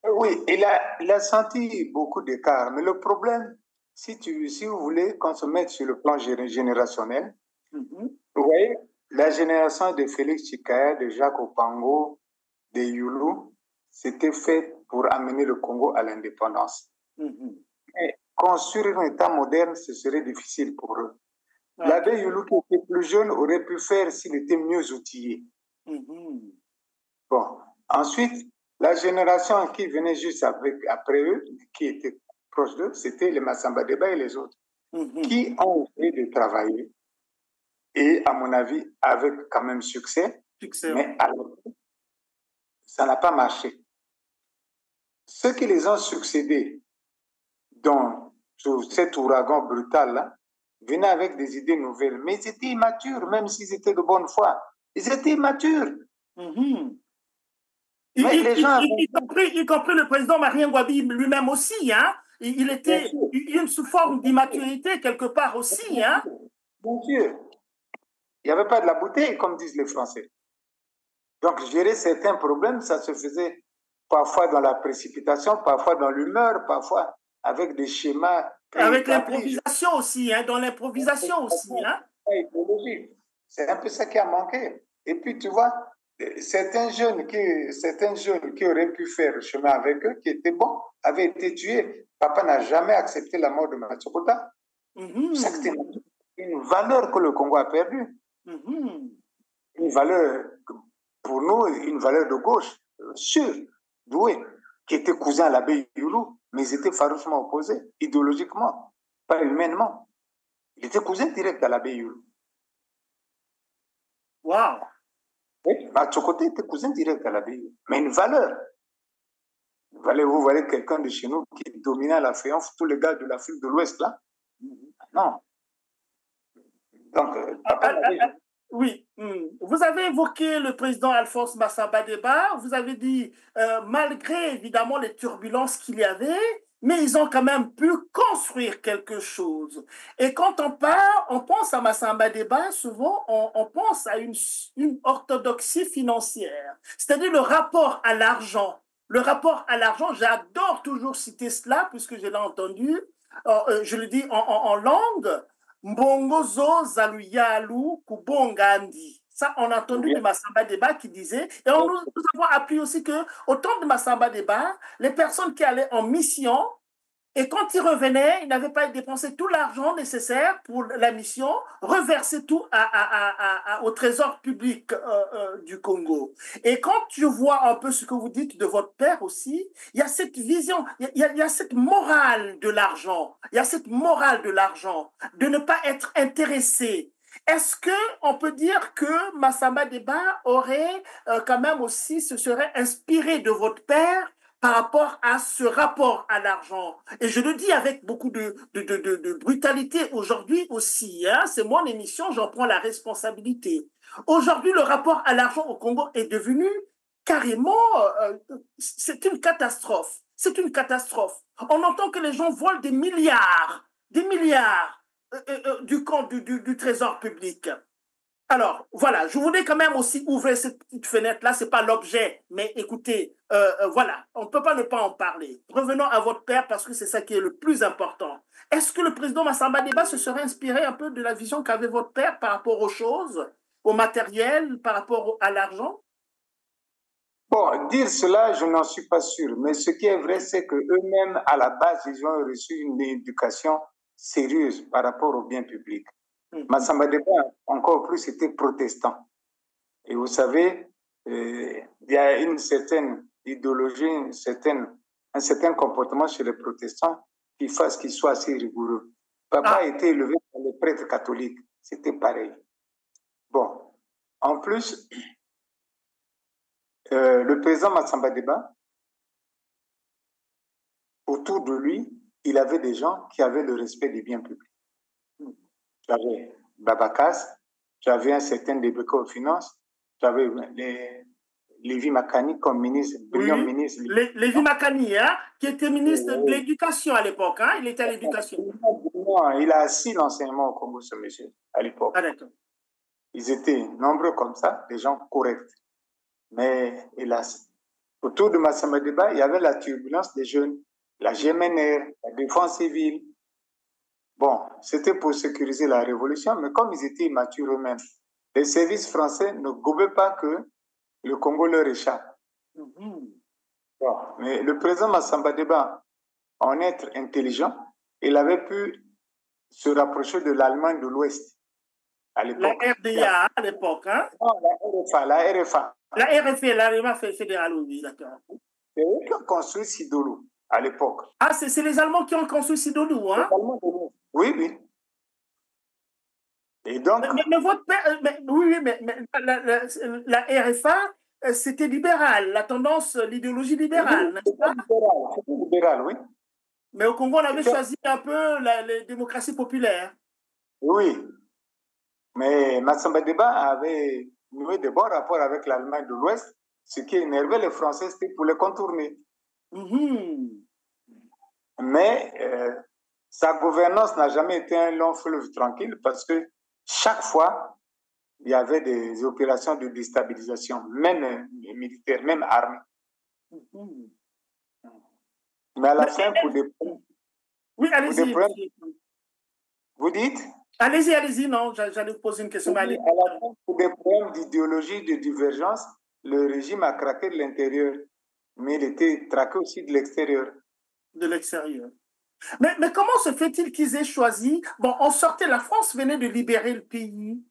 Oui, il a senti beaucoup d'écart. Mais le problème, si vous voulez qu'on se mette sur le plan générationnel, vous voyez, la génération de Félix Tshikaya, de Jacques Opango, de Youlou, c'était fait pour amener le Congo à l'indépendance. Mais construire un État moderne, ce serait difficile pour eux. L'abbé Youlou, qui était plus jeune, aurait pu faire s'il était mieux outillé. Bon, ensuite, la génération qui venait juste après eux, qui était proche d'eux, c'était les Massamba Deba et les autres, qui ont essayé de travailler et, à mon avis, avec quand même succès. Mais alors, ça n'a pas marché. Ceux qui les ont succédés dans cet ouragan brutal-là venaient avec des idées nouvelles. Mais ils étaient immatures, même s'ils étaient de bonne foi. Ils étaient immatures. Y compris le président Marien Gwabi lui-même aussi. Hein? Il était une sous forme d'immaturité quelque part aussi. Hein? Bien sûr. Il n'y avait pas de la bouteille, comme disent les Français. Donc, gérer certains problèmes, ça se faisait parfois dans la précipitation, parfois dans l'humeur, parfois avec des schémas. Avec l'improvisation aussi, hein, dans l'improvisation aussi. Hein? C'est un peu ça qui a manqué. Et puis, tu vois, certains jeunes qui auraient pu faire le chemin avec eux, qui étaient bons, avaient été tués. Papa n'a jamais accepté la mort de Matsokota. C'est une valeur que le Congo a perdue. Une valeur, pour nous, une valeur de gauche, sûre, douée, qui était cousin à l'abbé Youlou, mais ils étaient farouchement opposés, idéologiquement, pas humainement. Il était cousin direct à l'abbé Youlou. Wow! Oui, Matsokoté était cousin direct à l'abbé Youlou. Mais une valeur. Vous voyez quelqu'un de chez nous qui dominait la Féance, tous les gars de l'Afrique de l'Ouest, là? Non. Donc, oui, vous avez évoqué le président Alphonse Massamba Déba, vous avez dit, malgré évidemment les turbulences qu'il y avait, mais ils ont quand même pu construire quelque chose. Et quand on parle, on pense à Massamba Déba, souvent on pense à une orthodoxie financière, c'est-à-dire le rapport à l'argent. Le rapport à l'argent, j'adore toujours citer cela, puisque je l'ai entendu, je le dis en langue, Mbongozo Zaluyalu Kubongandi. Ça, on a entendu de Massamba Déba qui disait, et nous avons appris aussi que, au temps de Massamba Déba, les personnes qui allaient en mission, et quand ils revenaient, ils n'avaient pas dépensé tout l'argent nécessaire pour la mission, reverser tout au trésor public du Congo. Et quand je vois un peu ce que vous dites de votre père aussi, il y a cette vision, il y a cette morale de l'argent, il y a cette morale de l'argent, de ne pas être intéressé. Est-ce qu'on peut dire que Massamba Déba aurait quand même aussi, se serait inspiré de votre père par rapport à ce rapport à l'argent? Et je le dis avec beaucoup de brutalité aujourd'hui aussi. Hein? C'est mon émission, j'en prends la responsabilité. Aujourd'hui, le rapport à l'argent au Congo est devenu carrément... c'est une catastrophe. C'est une catastrophe. On entend que les gens volent des milliards du compte du trésor public. Alors, voilà, je voulais quand même aussi ouvrir cette petite fenêtre-là, ce n'est pas l'objet, mais écoutez, voilà, on ne peut pas ne pas en parler. Revenons à votre père parce que c'est ça qui est le plus important. Est-ce que le président Massamba Déba se serait inspiré un peu de la vision qu'avait votre père par rapport aux choses, au matériel, par rapport à l'argent? Bon, dire cela, je n'en suis pas sûr, mais ce qui est vrai, c'est qu'eux-mêmes, à la base, ils ont reçu une éducation sérieuse par rapport au bien public. Massamba Déba, encore plus, était protestant. Et vous savez, il y a une certaine idéologie, un certain comportement chez les protestants qui fasse qu'ils soient assez rigoureux. Papa a été élevé par les prêtres catholiques. C'était pareil. Bon, en plus, le président Massamba Déba, autour de lui, il avait des gens qui avaient le respect des biens publics. J'avais Babakas, j'avais un certain Debeko aux finances, j'avais Lévi Makani comme ministre, brillant ministre. Lévi Makani, hein, qui était ministre de l'Éducation à l'époque, hein, il était à l'Éducation. Il a assis l'enseignement au Congo, ce monsieur, à l'époque. Ils étaient nombreux comme ça, des gens corrects. Mais hélas, autour de Massamba Déba, il y avait la turbulence des jeunes, la GMNR, la défense civile. Bon, c'était pour sécuriser la révolution, mais comme ils étaient immatures eux-mêmes, les services français ne gobaient pas que le Congo leur échappe. Bon, mais le président Massamba Déba, en être intelligent, il avait pu se rapprocher de l'Allemagne de l'Ouest à l'époque. La RDA à l'époque, hein? Non, la RFA. La RFA, l'Allemagne fédérale, oui, d'accord. C'est eux qui ont construit Sidolo à l'époque. Ah, c'est les Allemands qui ont construit Sidolo, hein? Les Allemands de l'Ouest. Oui, oui. Et donc... Mais votre père... oui, mais la RFA, c'était libéral, la tendance, l'idéologie libérale, n'est-ce pas? C'était libéral, oui. Mais au Congo, on avait choisi un peu les démocraties populaires. Oui. Mais Massamba Déba avait noué de bons rapports avec l'Allemagne de l'Ouest. Ce qui énervait les Français, c'était pour les contourner. Mais sa gouvernance n'a jamais été un long fleuve tranquille parce que chaque fois, il y avait des opérations de déstabilisation, même militaires, même armées. Mais à la fin, pour des problèmes... Oui, allez-y. Vous dites? Allez-y, non, j'allais vous poser une question. À la fin, pour des problèmes d'idéologie, de divergence, le régime a craqué de l'intérieur, mais il était traqué aussi de l'extérieur. De l'extérieur. Mais comment se fait-il qu'ils aient choisi? Bon, on sortait, la France venait de libérer le pays.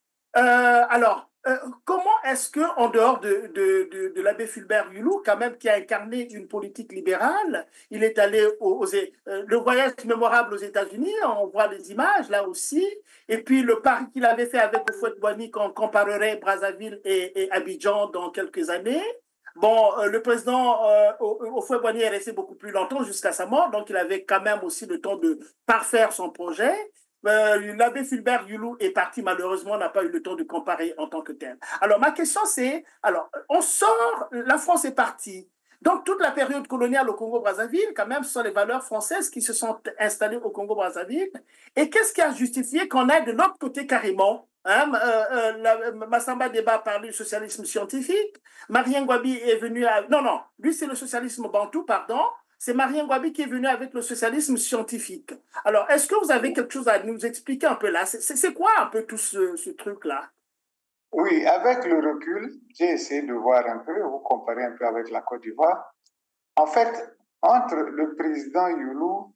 Comment est-ce que, en dehors de l'abbé Fulbert Hulot, quand même, qui a incarné une politique libérale, il est allé le voyage mémorable aux États-Unis, on voit les images là aussi, et puis le pari qu'il avait fait avec Houphouët-Boigny qu'on comparerait Brazzaville et Abidjan dans quelques années. Bon, le président Houphouët-Boigny est resté beaucoup plus longtemps jusqu'à sa mort, donc il avait quand même aussi le temps de parfaire son projet. L'abbé Fulbert Hulot est parti, malheureusement, n'a pas eu le temps de comparer en tant que tel. Alors, ma question, c'est, alors, on sort, la France est partie. Donc, toute la période coloniale au Congo-Brazzaville, quand même, ce sont les valeurs françaises qui se sont installées au Congo-Brazzaville. Et qu'est-ce qui a justifié qu'on aille de l'autre côté carrément? Massamba Deba a parlé du socialisme scientifique. Marien Ngouabi est venu à... Non, non, lui, c'est le socialisme bantou, pardon. C'est Marien Ngouabi qui est venu avec le socialisme scientifique. Alors, est-ce que vous avez quelque chose à nous expliquer un peu là? C'est quoi un peu tout ce truc-là? Oui, avec le recul, j'ai essayé de voir un peu, vous comparer un peu avec la Côte d'Ivoire. En fait, entre le président Hulot,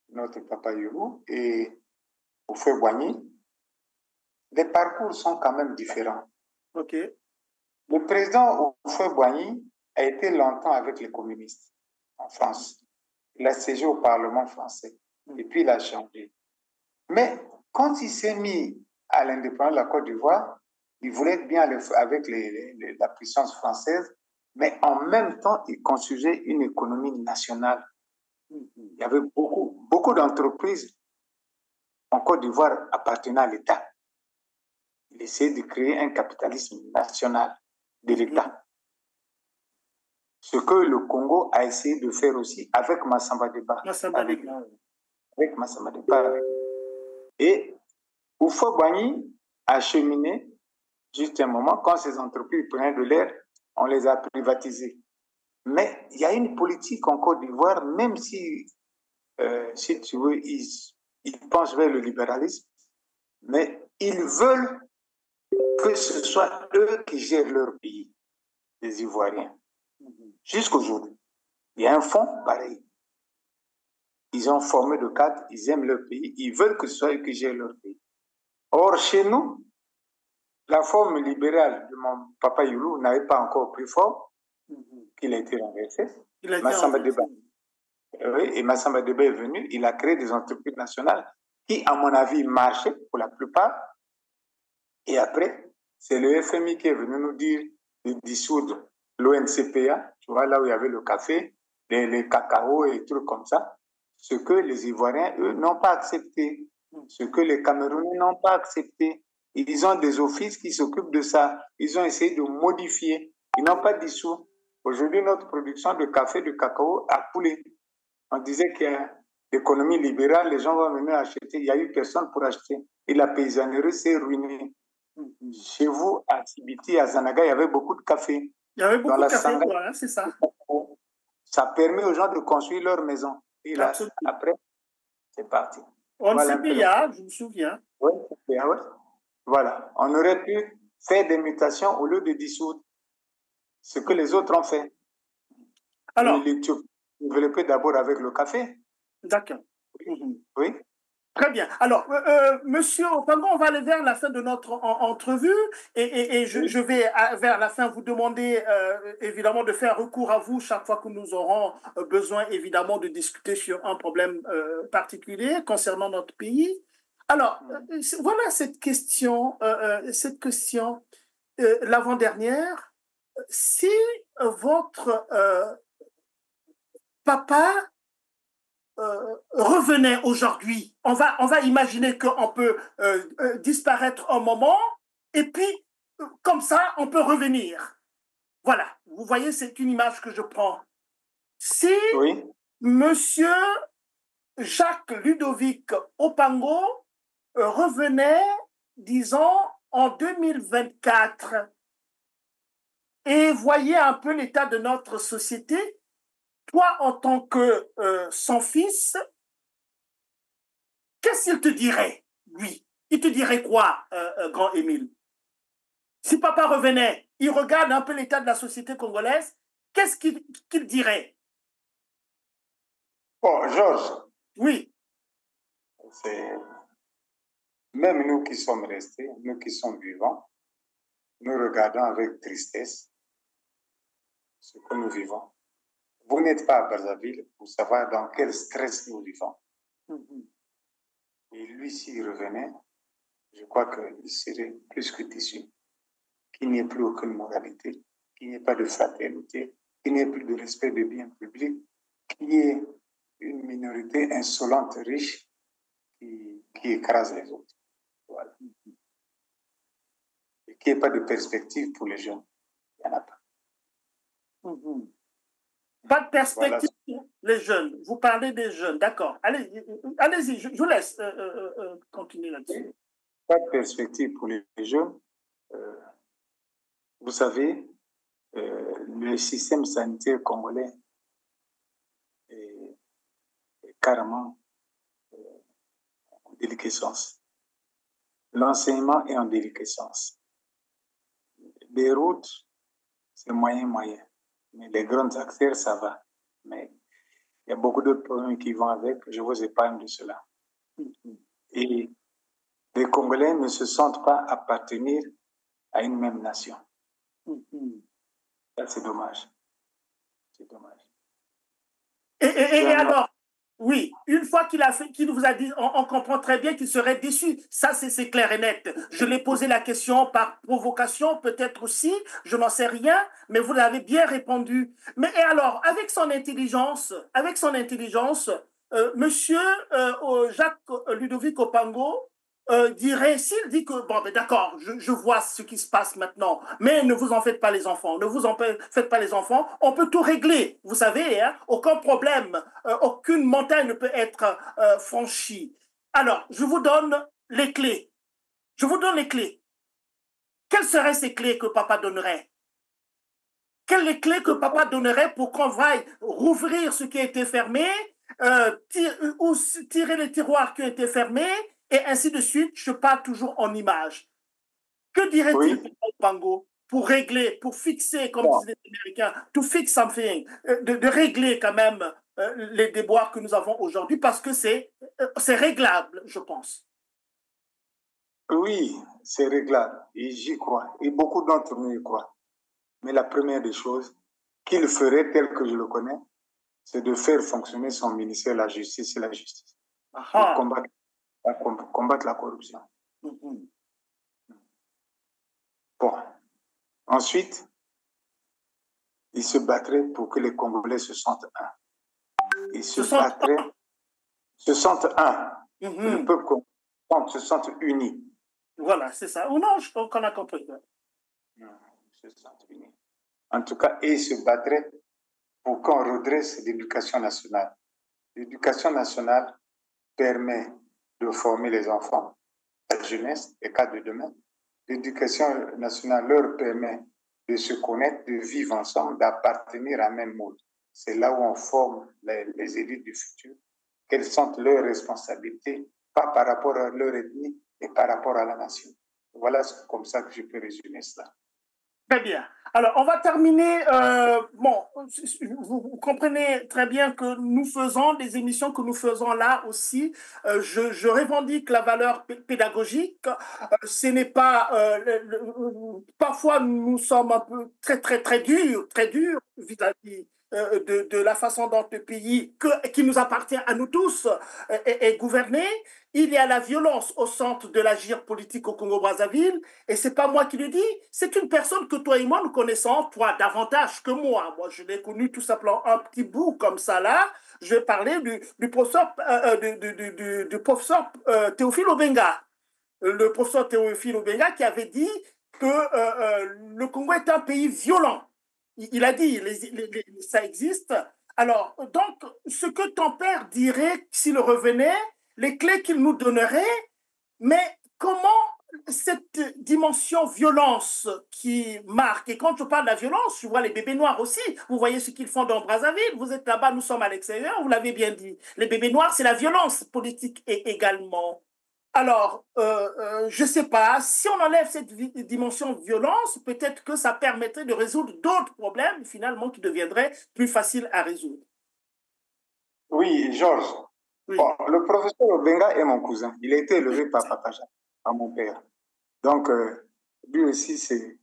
notre papa Hulot, et Houphouët-Boigny, les parcours sont quand même différents. OK. Le président Houphouët-Boigny a été longtemps avec les communistes en France. Il a siégé au Parlement français et puis il a changé. Mais quand il s'est mis à l'indépendance de la Côte d'Ivoire, il voulait être bien avec la puissance française, mais en même temps, il construisait une économie nationale. Il y avait beaucoup d'entreprises en Côte d'Ivoire appartenant à l'État. Il essayait de créer un capitalisme national de l'État. Ce que le Congo a essayé de faire aussi avec Massamba Deba. Avec Massamba Deba. Et Houphouët-Boigny a cheminé juste un moment, quand ces entreprises prenaient de l'air, on les a privatisées. Mais il y a une politique en Côte d'Ivoire, même si tu veux, ils pensent vers le libéralisme, mais ils veulent que ce soit eux qui gèrent leur pays, les Ivoiriens. Jusqu'aujourd'hui. Il y a un fonds pareil. Ils ont formé de cadres, ils aiment leur pays, ils veulent que ce soit eux qui gèrent leur pays. Or, chez nous, la forme libérale de mon papa Hulot n'avait pas encore pris forme, qu'il a été renversé. Massamba Deba. Oui, et Massamba Deba est venu, il a créé des entreprises nationales qui, à mon avis, marchaient pour la plupart. Et après, c'est le FMI qui est venu nous dire de dissoudre l'ONCPA, tu vois, là où il y avait le café, les cacao et trucs comme ça. Ce que les Ivoiriens, eux, n'ont pas accepté. Ce que les Camerounais n'ont pas accepté. Ils ont des offices qui s'occupent de ça. Ils ont essayé de modifier. Ils n'ont pas dissous. Aujourd'hui, notre production de café, de cacao a coulé. On disait qu'il y a l'économie libérale, les gens vont venir acheter. Il n'y a eu personne pour acheter. Et la paysannerie s'est ruinée. Chez vous, à Sibiti, à Zanaga, il y avait beaucoup de café. Il y avait beaucoup de café, voilà, c'est ça. Ça permet aux gens de construire leur maison. Et là, après, c'est parti. On voilà je me souviens. Oui, ouais. Voilà. On aurait pu faire des mutations au lieu de dissoudre ce que les autres ont fait. Alors, développer d'abord avec le café. D'accord. Oui. Très bien. Alors, monsieur Opango, on va aller vers la fin de notre entrevue et je vais vers la fin vous demander évidemment de faire recours à vous chaque fois que nous aurons besoin évidemment de discuter sur un problème particulier concernant notre pays. Alors, voilà cette question l'avant-dernière. Si votre papa revenait aujourd'hui, on va imaginer qu'on peut disparaître un moment et puis comme ça on peut revenir. Voilà, vous voyez, c'est une image que je prends. Si monsieur Jacques Ludovic Opango revenait, disons, en 2024 et voyait un peu l'état de notre société, toi, en tant que son fils, qu'est-ce qu'il te dirait, lui? Il te dirait quoi, grand Émile? Si papa revenait, il regarde un peu l'état de la société congolaise, qu'est-ce qu'il dirait? Bon, Georges, Oui. même nous qui sommes restés, nous qui sommes vivants, nous regardons avec tristesse ce que nous vivons. Vous n'êtes pas à Brazzaville pour savoir dans quel stress nous vivons. Et lui, s'il revenait, je crois qu'il serait plus que déçu, qu'il n'y ait plus aucune moralité, qu'il n'y ait pas de fraternité, qu'il n'y ait plus de respect des biens publics, qu'il y ait une minorité insolente, riche, qui écrase les autres. Voilà. Et qu'il n'y ait pas de perspective pour les jeunes. Il n'y en a pas. Pas de perspective pour les jeunes. Vous parlez des jeunes, d'accord. Allez-y, je vous laisse continuer là-dessus. Pas de perspective pour les jeunes. Vous savez, le système sanitaire congolais est carrément en déliquescence. L'enseignement est en déliquescence. Les routes, c'est moyen. Mais les grands acteurs, ça va. Mais il y a beaucoup de problèmes qui vont avec. Je vous épargne de cela. Et les Congolais ne se sentent pas appartenir à une même nation. Ça, c'est dommage. C'est dommage. Et alors, oui, une fois qu'il vous a dit, on comprend très bien qu'il serait déçu. Ça, c'est clair et net. Je l'ai posé la question par provocation, peut-être aussi, je n'en sais rien, mais vous l'avez bien répondu. Mais et alors, avec son intelligence, Monsieur Jacques Ludovic Opango dirait, s'il dit que, bon, d'accord, je vois ce qui se passe maintenant, mais ne vous en faites pas les enfants, ne vous en faites pas les enfants, on peut tout régler, vous savez, hein, aucun problème, aucune montagne ne peut être franchie. Alors, je vous donne les clés. Je vous donne les clés. Quelles seraient ces clés que papa donnerait? Quelles les clés que papa donnerait pour qu'on vaille rouvrir ce qui a été fermé, tirer les tiroirs qui ont été fermés, et ainsi de suite, je parle toujours en images. Que dirait-il pour Pango pour régler, pour fixer, comme disent les Américains, to fix something, de régler quand même les déboires que nous avons aujourd'hui, parce que c'est réglable, je pense. Oui, c'est réglable, et j'y crois, et beaucoup d'entre nous y croient. Mais la première des choses qu'il ferait, tel que je le connais, c'est de faire fonctionner son ministère de la Justice et la justice. Pour combattre la corruption. Bon. Ensuite, il se battrait pour que les Congolais se sentent un. Il se battrait, se sentent un. Le peuple se sente uni. Voilà, c'est ça. Ou non, qu'on a compris. Se sentent unis. En tout cas, il se battrait pour qu'on redresse l'éducation nationale. L'éducation nationale permet de former les enfants, la jeunesse, les cadres de demain. L'éducation nationale leur permet de se connaître, de vivre ensemble, d'appartenir à un même monde. C'est là où on forme les élites du futur, quelles sont leurs responsabilités, pas par rapport à leur ethnie, mais par rapport à la nation. Voilà comme ça que je peux résumer cela. Très bien. Alors, on va terminer. Bon, vous comprenez très bien que nous faisons des émissions que nous faisons là aussi. Je revendique la valeur pédagogique. Ce n'est pas. Parfois, nous sommes un peu très durs vis-à-vis de la façon dont le pays, qui nous appartient à nous tous, est gouverné. Il y a la violence au centre de l'agir politique au Congo-Brazzaville, et c'est pas moi qui le dis, c'est une personne que toi et moi nous connaissons, toi davantage que moi. Moi, je l'ai connu tout simplement un petit bout comme ça là. Je vais parler du professeur, du professeur Théophile Obenga. Le professeur Théophile Obenga qui avait dit que le Congo est un pays violent. Il a dit, ça existe. Alors, donc, ce que ton père dirait s'il revenait, les clés qu'il nous donnerait, mais comment cette dimension violence qui marque, et quand je parle de la violence, je vois les bébés noirs aussi, vous voyez ce qu'ils font dans Brazzaville, vous êtes là-bas, nous sommes à l'extérieur, vous l'avez bien dit, les bébés noirs, c'est la violence politique et également. Alors, je ne sais pas, si on enlève cette dimension violence, peut-être que ça permettrait de résoudre d'autres problèmes, finalement, qui deviendraient plus faciles à résoudre. Oui, Georges. Oui. Bon, le professeur Obenga est mon cousin. Il a été élevé par Papa Jean, par mon père. Donc, lui aussi,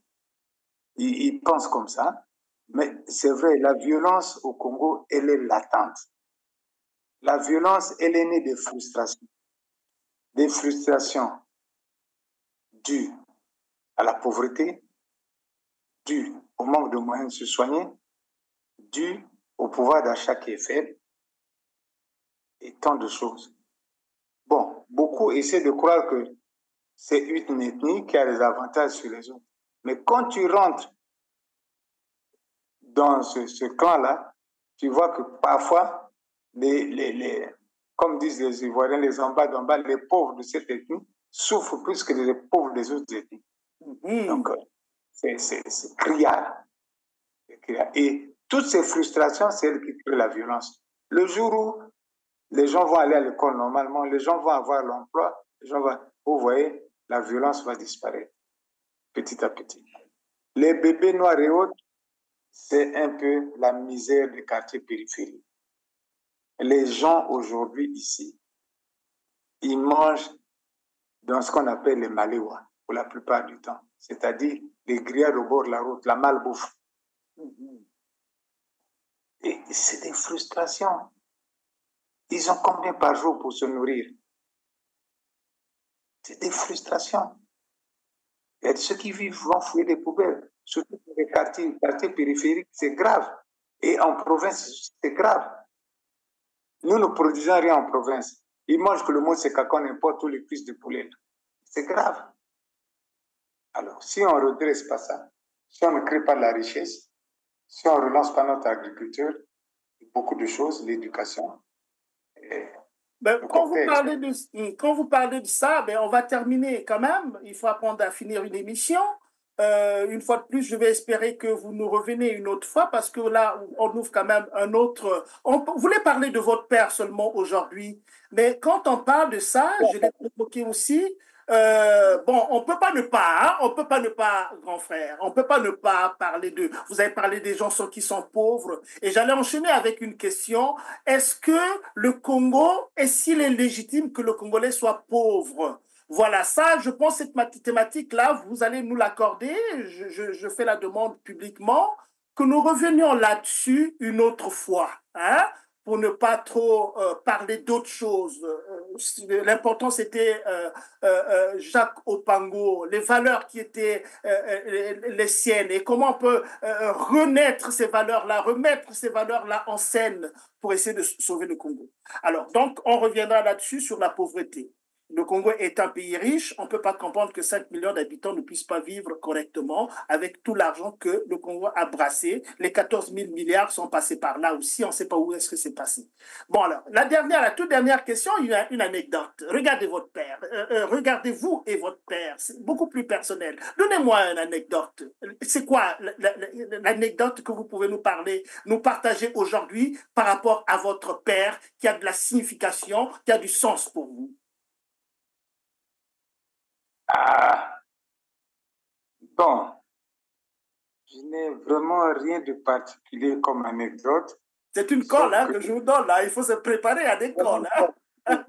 il pense comme ça. Mais c'est vrai, la violence au Congo, elle est latente. La violence, elle est née des frustrations dues à la pauvreté, dues au manque de moyens de se soigner, dues au pouvoir d'achat qui est faible et tant de choses. Bon, beaucoup essaient de croire que c'est une ethnie qui a des avantages sur les autres. Mais quand tu rentres dans ce clan-là, tu vois que parfois, comme disent les Ivoiriens, les en bas d'en bas, les pauvres de cette ethnie souffrent plus que les pauvres des autres ethnies. Donc, c'est criard. Et toutes ces frustrations, c'est elles qui créent la violence. Le jour où les gens vont aller à l'école normalement, les gens vont avoir l'emploi, vous voyez, la violence va disparaître petit à petit. Les bébés noirs et autres, c'est un peu la misère des quartiers périphériques. Les gens aujourd'hui ici, ils mangent dans ce qu'on appelle les maléwa pour la plupart du temps, c'est-à-dire les grillades au bord de la route, la malbouffe. Et c'est des frustrations. Ils ont combien par jour pour se nourrir? C'est des frustrations. Il y a ceux qui vivent vont fouiller des poubelles, surtout dans les quartiers périphériques, c'est grave. Et en province, c'est grave. Nous ne produisons rien en province. Ils mangent que le monde c'est qu'on importe tous les cuisses de poulet. C'est grave. Alors, si on ne redresse pas ça, si on ne crée pas de la richesse, si on ne relance pas notre agriculture, beaucoup de choses, l'éducation. Ben, quand vous parlez de ça, ben, on va terminer quand même. Il faut apprendre à finir une émission. Une fois de plus, je vais espérer que vous nous revenez une autre fois parce que là, on ouvre quand même un autre. On voulait parler de votre père seulement aujourd'hui, mais quand on parle de ça, je l'ai provoqué aussi. Bon, on peut pas ne pas, hein, on peut pas ne pas, grand frère, on peut pas ne pas parler de. Vous avez parlé des gens qui sont pauvres, et j'allais enchaîner avec une question. Est-ce que le Congo, est-ce qu'il est légitime que le Congolais soit pauvre? Voilà, ça, je pense, cette thématique-là, vous allez nous l'accorder. Je fais la demande publiquement que nous revenions là-dessus une autre fois, hein, pour ne pas trop parler d'autres choses. L'important, c'était Jacques Opango, les valeurs qui étaient les siennes et comment on peut renaître ces valeurs-là, remettre ces valeurs-là en scène pour essayer de sauver le Congo. Alors, donc, on reviendra là-dessus sur la pauvreté. Le Congo est un pays riche, on ne peut pas comprendre que 5 millions d'habitants ne puissent pas vivre correctement avec tout l'argent que le Congo a brassé. Les 14 000 milliards sont passés par là aussi, on ne sait pas où est-ce que c'est passé. Bon alors, la toute dernière question, il y a une anecdote. Regardez votre père, regardez-vous et votre père, c'est beaucoup plus personnel. Donnez-moi une anecdote. C'est quoi l'anecdote que vous pouvez nous parler, nous partager aujourd'hui par rapport à votre père qui a de la signification, qui a du sens pour vous? Ah, bon, je n'ai vraiment rien de particulier comme anecdote. C'est une colle hein, que je vous donne là. Il faut se préparer à des colles. Hein.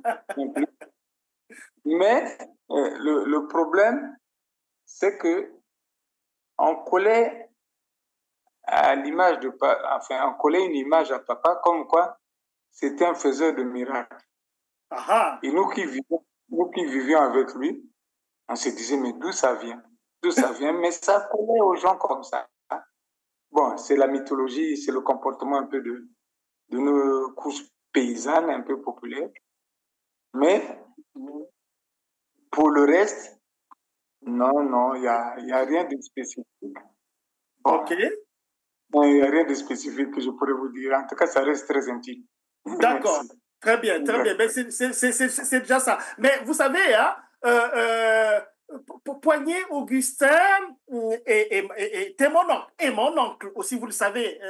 Mais le problème, c'est que on collait à l'image de enfin, on collait une image à papa comme quoi c'était un faiseur de miracles. Et nous qui vivions avec lui, on se disait, mais d'où ça vient? D'où ça vient? Mais ça collait aux gens comme ça. Bon, c'est la mythologie, c'est le comportement un peu de nos couches paysannes, un peu populaires. Mais pour le reste, non, il n'y a rien de spécifique. Bon, OK. Il n'y a rien de spécifique que je pourrais vous dire. En tout cas, ça reste très intime. D'accord. Très bien, très bien. C'est déjà ça. Mais vous savez, hein, Poignet Augustin était mon oncle. Et mon oncle aussi, vous le savez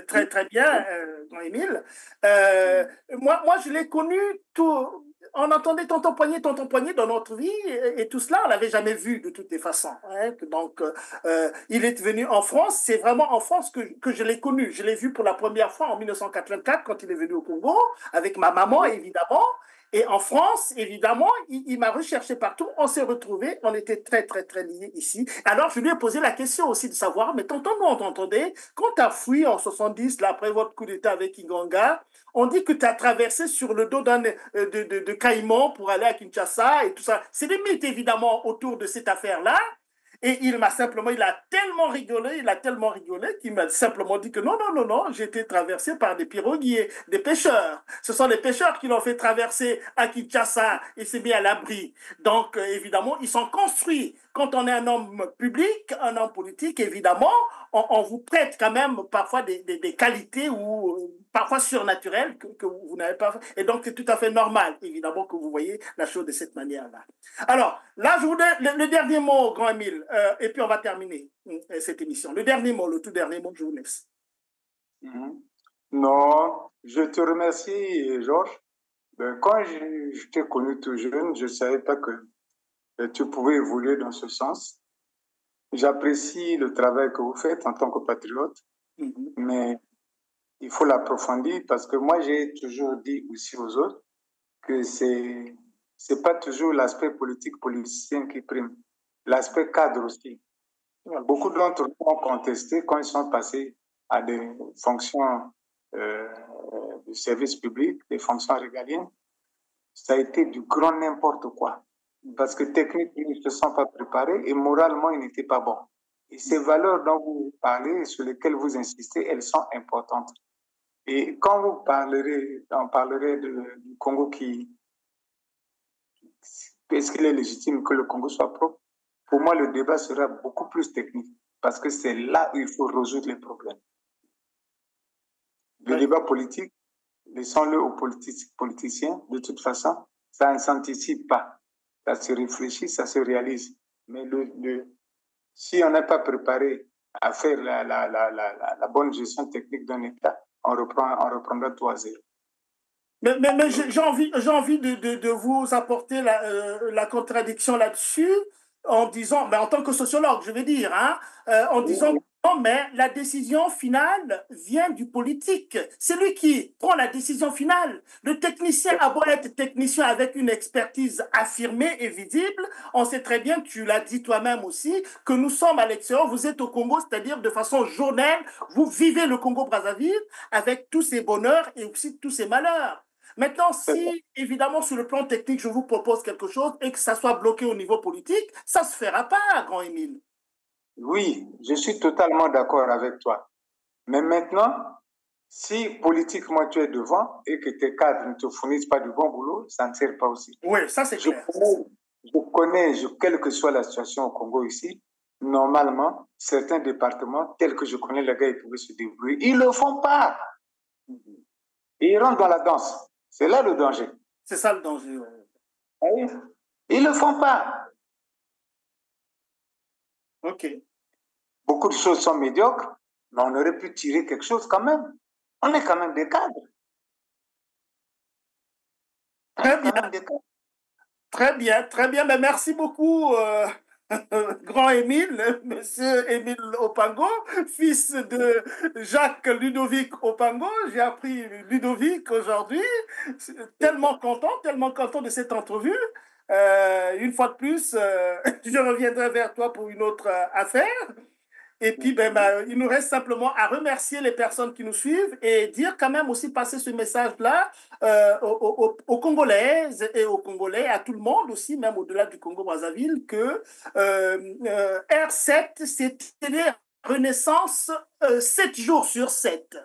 très, très bien, Jean-Émile. Moi, je l'ai connu tout. on entendait tonton Poignet dans notre vie, et tout cela, on l'avait jamais vu de toutes les façons. Hein. Donc, il est venu en France, c'est vraiment en France que je l'ai connu. Je l'ai vu pour la première fois en 1984 quand il est venu au Congo, avec ma maman, évidemment. Et en France, évidemment, il m'a recherché partout. On s'est retrouvés. On était très, très, très liés ici. Alors, je lui ai posé la question aussi de savoir, mais tonton, nous, on t'entendait, quand tu as fui en 70, là, après votre coup d'État avec Inganga, on dit que tu as traversé sur le dos de Caïman pour aller à Kinshasa et tout ça. C'est des mythes, évidemment, autour de cette affaire-là. Et il a tellement rigolé qu'il m'a simplement dit que non, non, non, non, j'ai été traversé par des piroguiers, des pêcheurs. Ce sont les pêcheurs qui l'ont fait traverser à Kinshasa et s'est mis à l'abri. Donc, évidemment, ils sont construits. Quand on est un homme public, un homme politique, évidemment, on vous prête quand même parfois des qualités ou parfois surnaturelles que vous n'avez pas. Et donc, c'est tout à fait normal, évidemment, que vous voyez la chose de cette manière-là. Alors, là, je voudrais le dernier mot, grand Émile, et puis on va terminer cette émission. Le dernier mot, le tout dernier mot que je vous laisse. Non, je te remercie, Georges. Quand je t'ai connu tout jeune, je ne savais pas que tu pouvais évoluer dans ce sens. J'apprécie le travail que vous faites en tant que patriote, mais il faut l'approfondir parce que moi, j'ai toujours dit aussi aux autres que c'est pas toujours l'aspect politique politicien qui prime, l'aspect cadre aussi. Beaucoup d'entre eux ont contesté quand ils sont passés à des fonctions de service public, des fonctions régaliennes. Ça a été du grand n'importe quoi. Parce que techniquement, ils ne se sont pas préparés et moralement, ils n'étaient pas bons. Et ces valeurs dont vous parlez, sur lesquelles vous insistez, elles sont importantes. Et quand vous parlerez, on parlerait du Congo est-ce qu'il est légitime que le Congo soit propre? Pour moi, le débat sera beaucoup plus technique parce que c'est là où il faut résoudre les problèmes. Le débat politique, laissons-le aux politiciens, de toute façon, ça ne s'anticipe pas. Ça se réfléchit, ça se réalise. Mais si on n'est pas préparé à faire la bonne gestion technique d'un État, on reprendra 3-0. Mais j'ai envie de vous apporter la contradiction là-dessus en disant, mais en tant que sociologue, je vais dire, hein, en disant non, mais la décision finale vient du politique. C'est lui qui prend la décision finale. Le technicien a beau être technicien avec une expertise affirmée et visible, on sait très bien, tu l'as dit toi-même aussi, que nous sommes à l'extérieur, vous êtes au Congo, c'est-à-dire de façon journelle, vous vivez le Congo-Brazzaville avec tous ses bonheurs et aussi tous ses malheurs. Maintenant, si, évidemment, sur le plan technique, je vous propose quelque chose et que ça soit bloqué au niveau politique, ça ne se fera pas, grand Émile. Oui, je suis totalement d'accord avec toi. Mais maintenant, si politiquement tu es devant et que tes cadres ne te fournissent pas du bon boulot, ça ne sert pas aussi. Oui, ça c'est clair. Quelle que soit la situation au Congo ici, normalement, certains départements, tels que je connais, les gars, ils pouvaient se débrouiller. Ils ne le font pas. Et ils rentrent dans la danse. C'est là le danger. C'est ça le danger. Oui. Ils ne le font pas. OK. Beaucoup de choses sont médiocres, mais on aurait pu tirer quelque chose quand même. On est quand même des cadres. Très bien. Très bien, très bien. Mais merci beaucoup, grand Émile, monsieur Émile Opango, fils de Jacques Ludovic Opango. J'ai appris Ludovic aujourd'hui. Tellement content de cette entrevue. Une fois de plus, je reviendrai vers toi pour une autre affaire. Et puis, il nous reste simplement à remercier les personnes qui nous suivent et dire quand même aussi passer ce message-là aux Congolaises et aux Congolais, à tout le monde aussi, même au-delà du Congo-Brazzaville, que R7, c'était Renaissance 7 jours sur 7.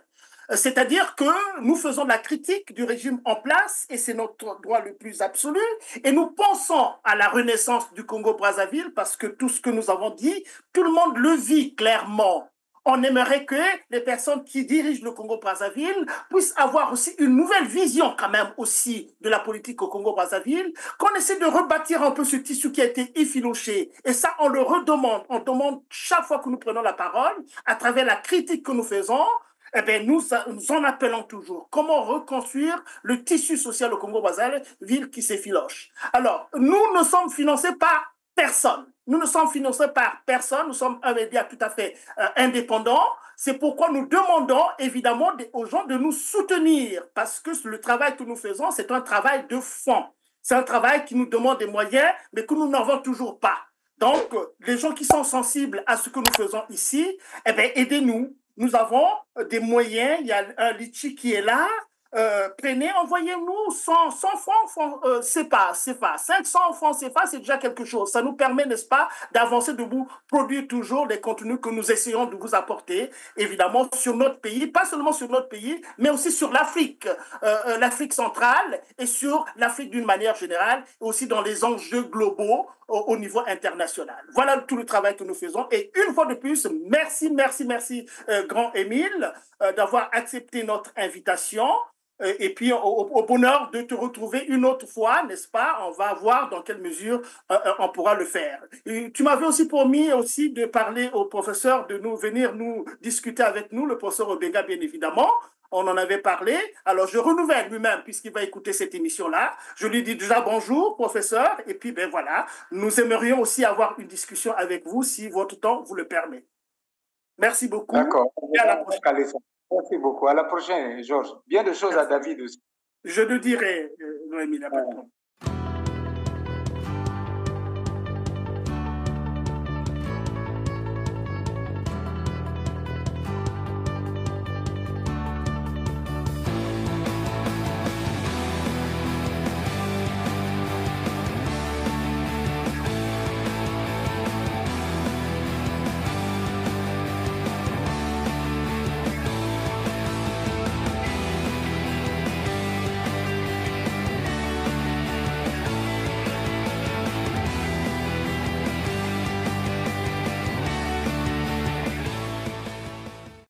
C'est-à-dire que nous faisons la critique du régime en place et c'est notre droit le plus absolu et nous pensons à la renaissance du Congo-Brazzaville parce que tout ce que nous avons dit, tout le monde le vit clairement. On aimerait que les personnes qui dirigent le Congo-Brazzaville puissent avoir aussi une nouvelle vision quand même aussi de la politique au Congo-Brazzaville, qu'on essaie de rebâtir un peu ce tissu qui a été effiloché. Et ça, on le redemande. On demande chaque fois que nous prenons la parole, à travers la critique que nous faisons, eh bien, nous en appelons toujours. Comment reconstruire le tissu social au Congo-Brazzaville qui s'effiloche? Alors, nous ne sommes financés par personne. Nous ne sommes financés par personne. Nous sommes un média tout à fait indépendant. C'est pourquoi nous demandons évidemment aux gens de nous soutenir parce que le travail que nous faisons, c'est un travail de fond. C'est un travail qui nous demande des moyens, mais que nous n'avons toujours pas. Donc, les gens qui sont sensibles à ce que nous faisons ici, eh bien, aidez-nous. Nous avons des moyens. Il y a un litchi qui est là. Prenez, envoyez-nous 100 francs CFA, 500 francs CFA, c'est déjà quelque chose. Ça nous permet, n'est-ce pas, d'avancer, de vous produire toujours les contenus que nous essayons de vous apporter, évidemment, sur notre pays, pas seulement sur notre pays, mais aussi sur l'Afrique, l'Afrique centrale et sur l'Afrique d'une manière générale, et aussi dans les enjeux globaux au niveau international. Voilà tout le travail que nous faisons. Et une fois de plus, merci, grand Émile, d'avoir accepté notre invitation. Et puis, au bonheur de te retrouver une autre fois, n'est-ce pas? On va voir dans quelle mesure on pourra le faire. Et tu m'avais aussi promis aussi de parler au professeur, de nous venir nous discuter avec nous, le professeur Obega, bien évidemment. On en avait parlé. Alors, je renouvelle lui-même, puisqu'il va écouter cette émission-là. Je lui dis déjà bonjour, professeur. Et puis, ben voilà, nous aimerions aussi avoir une discussion avec vous, si votre temps vous le permet. Merci beaucoup. D'accord. Et à la prochaine. Merci beaucoup. À la prochaine, Georges. Bien de choses à David aussi. Je le dirai, Noémie,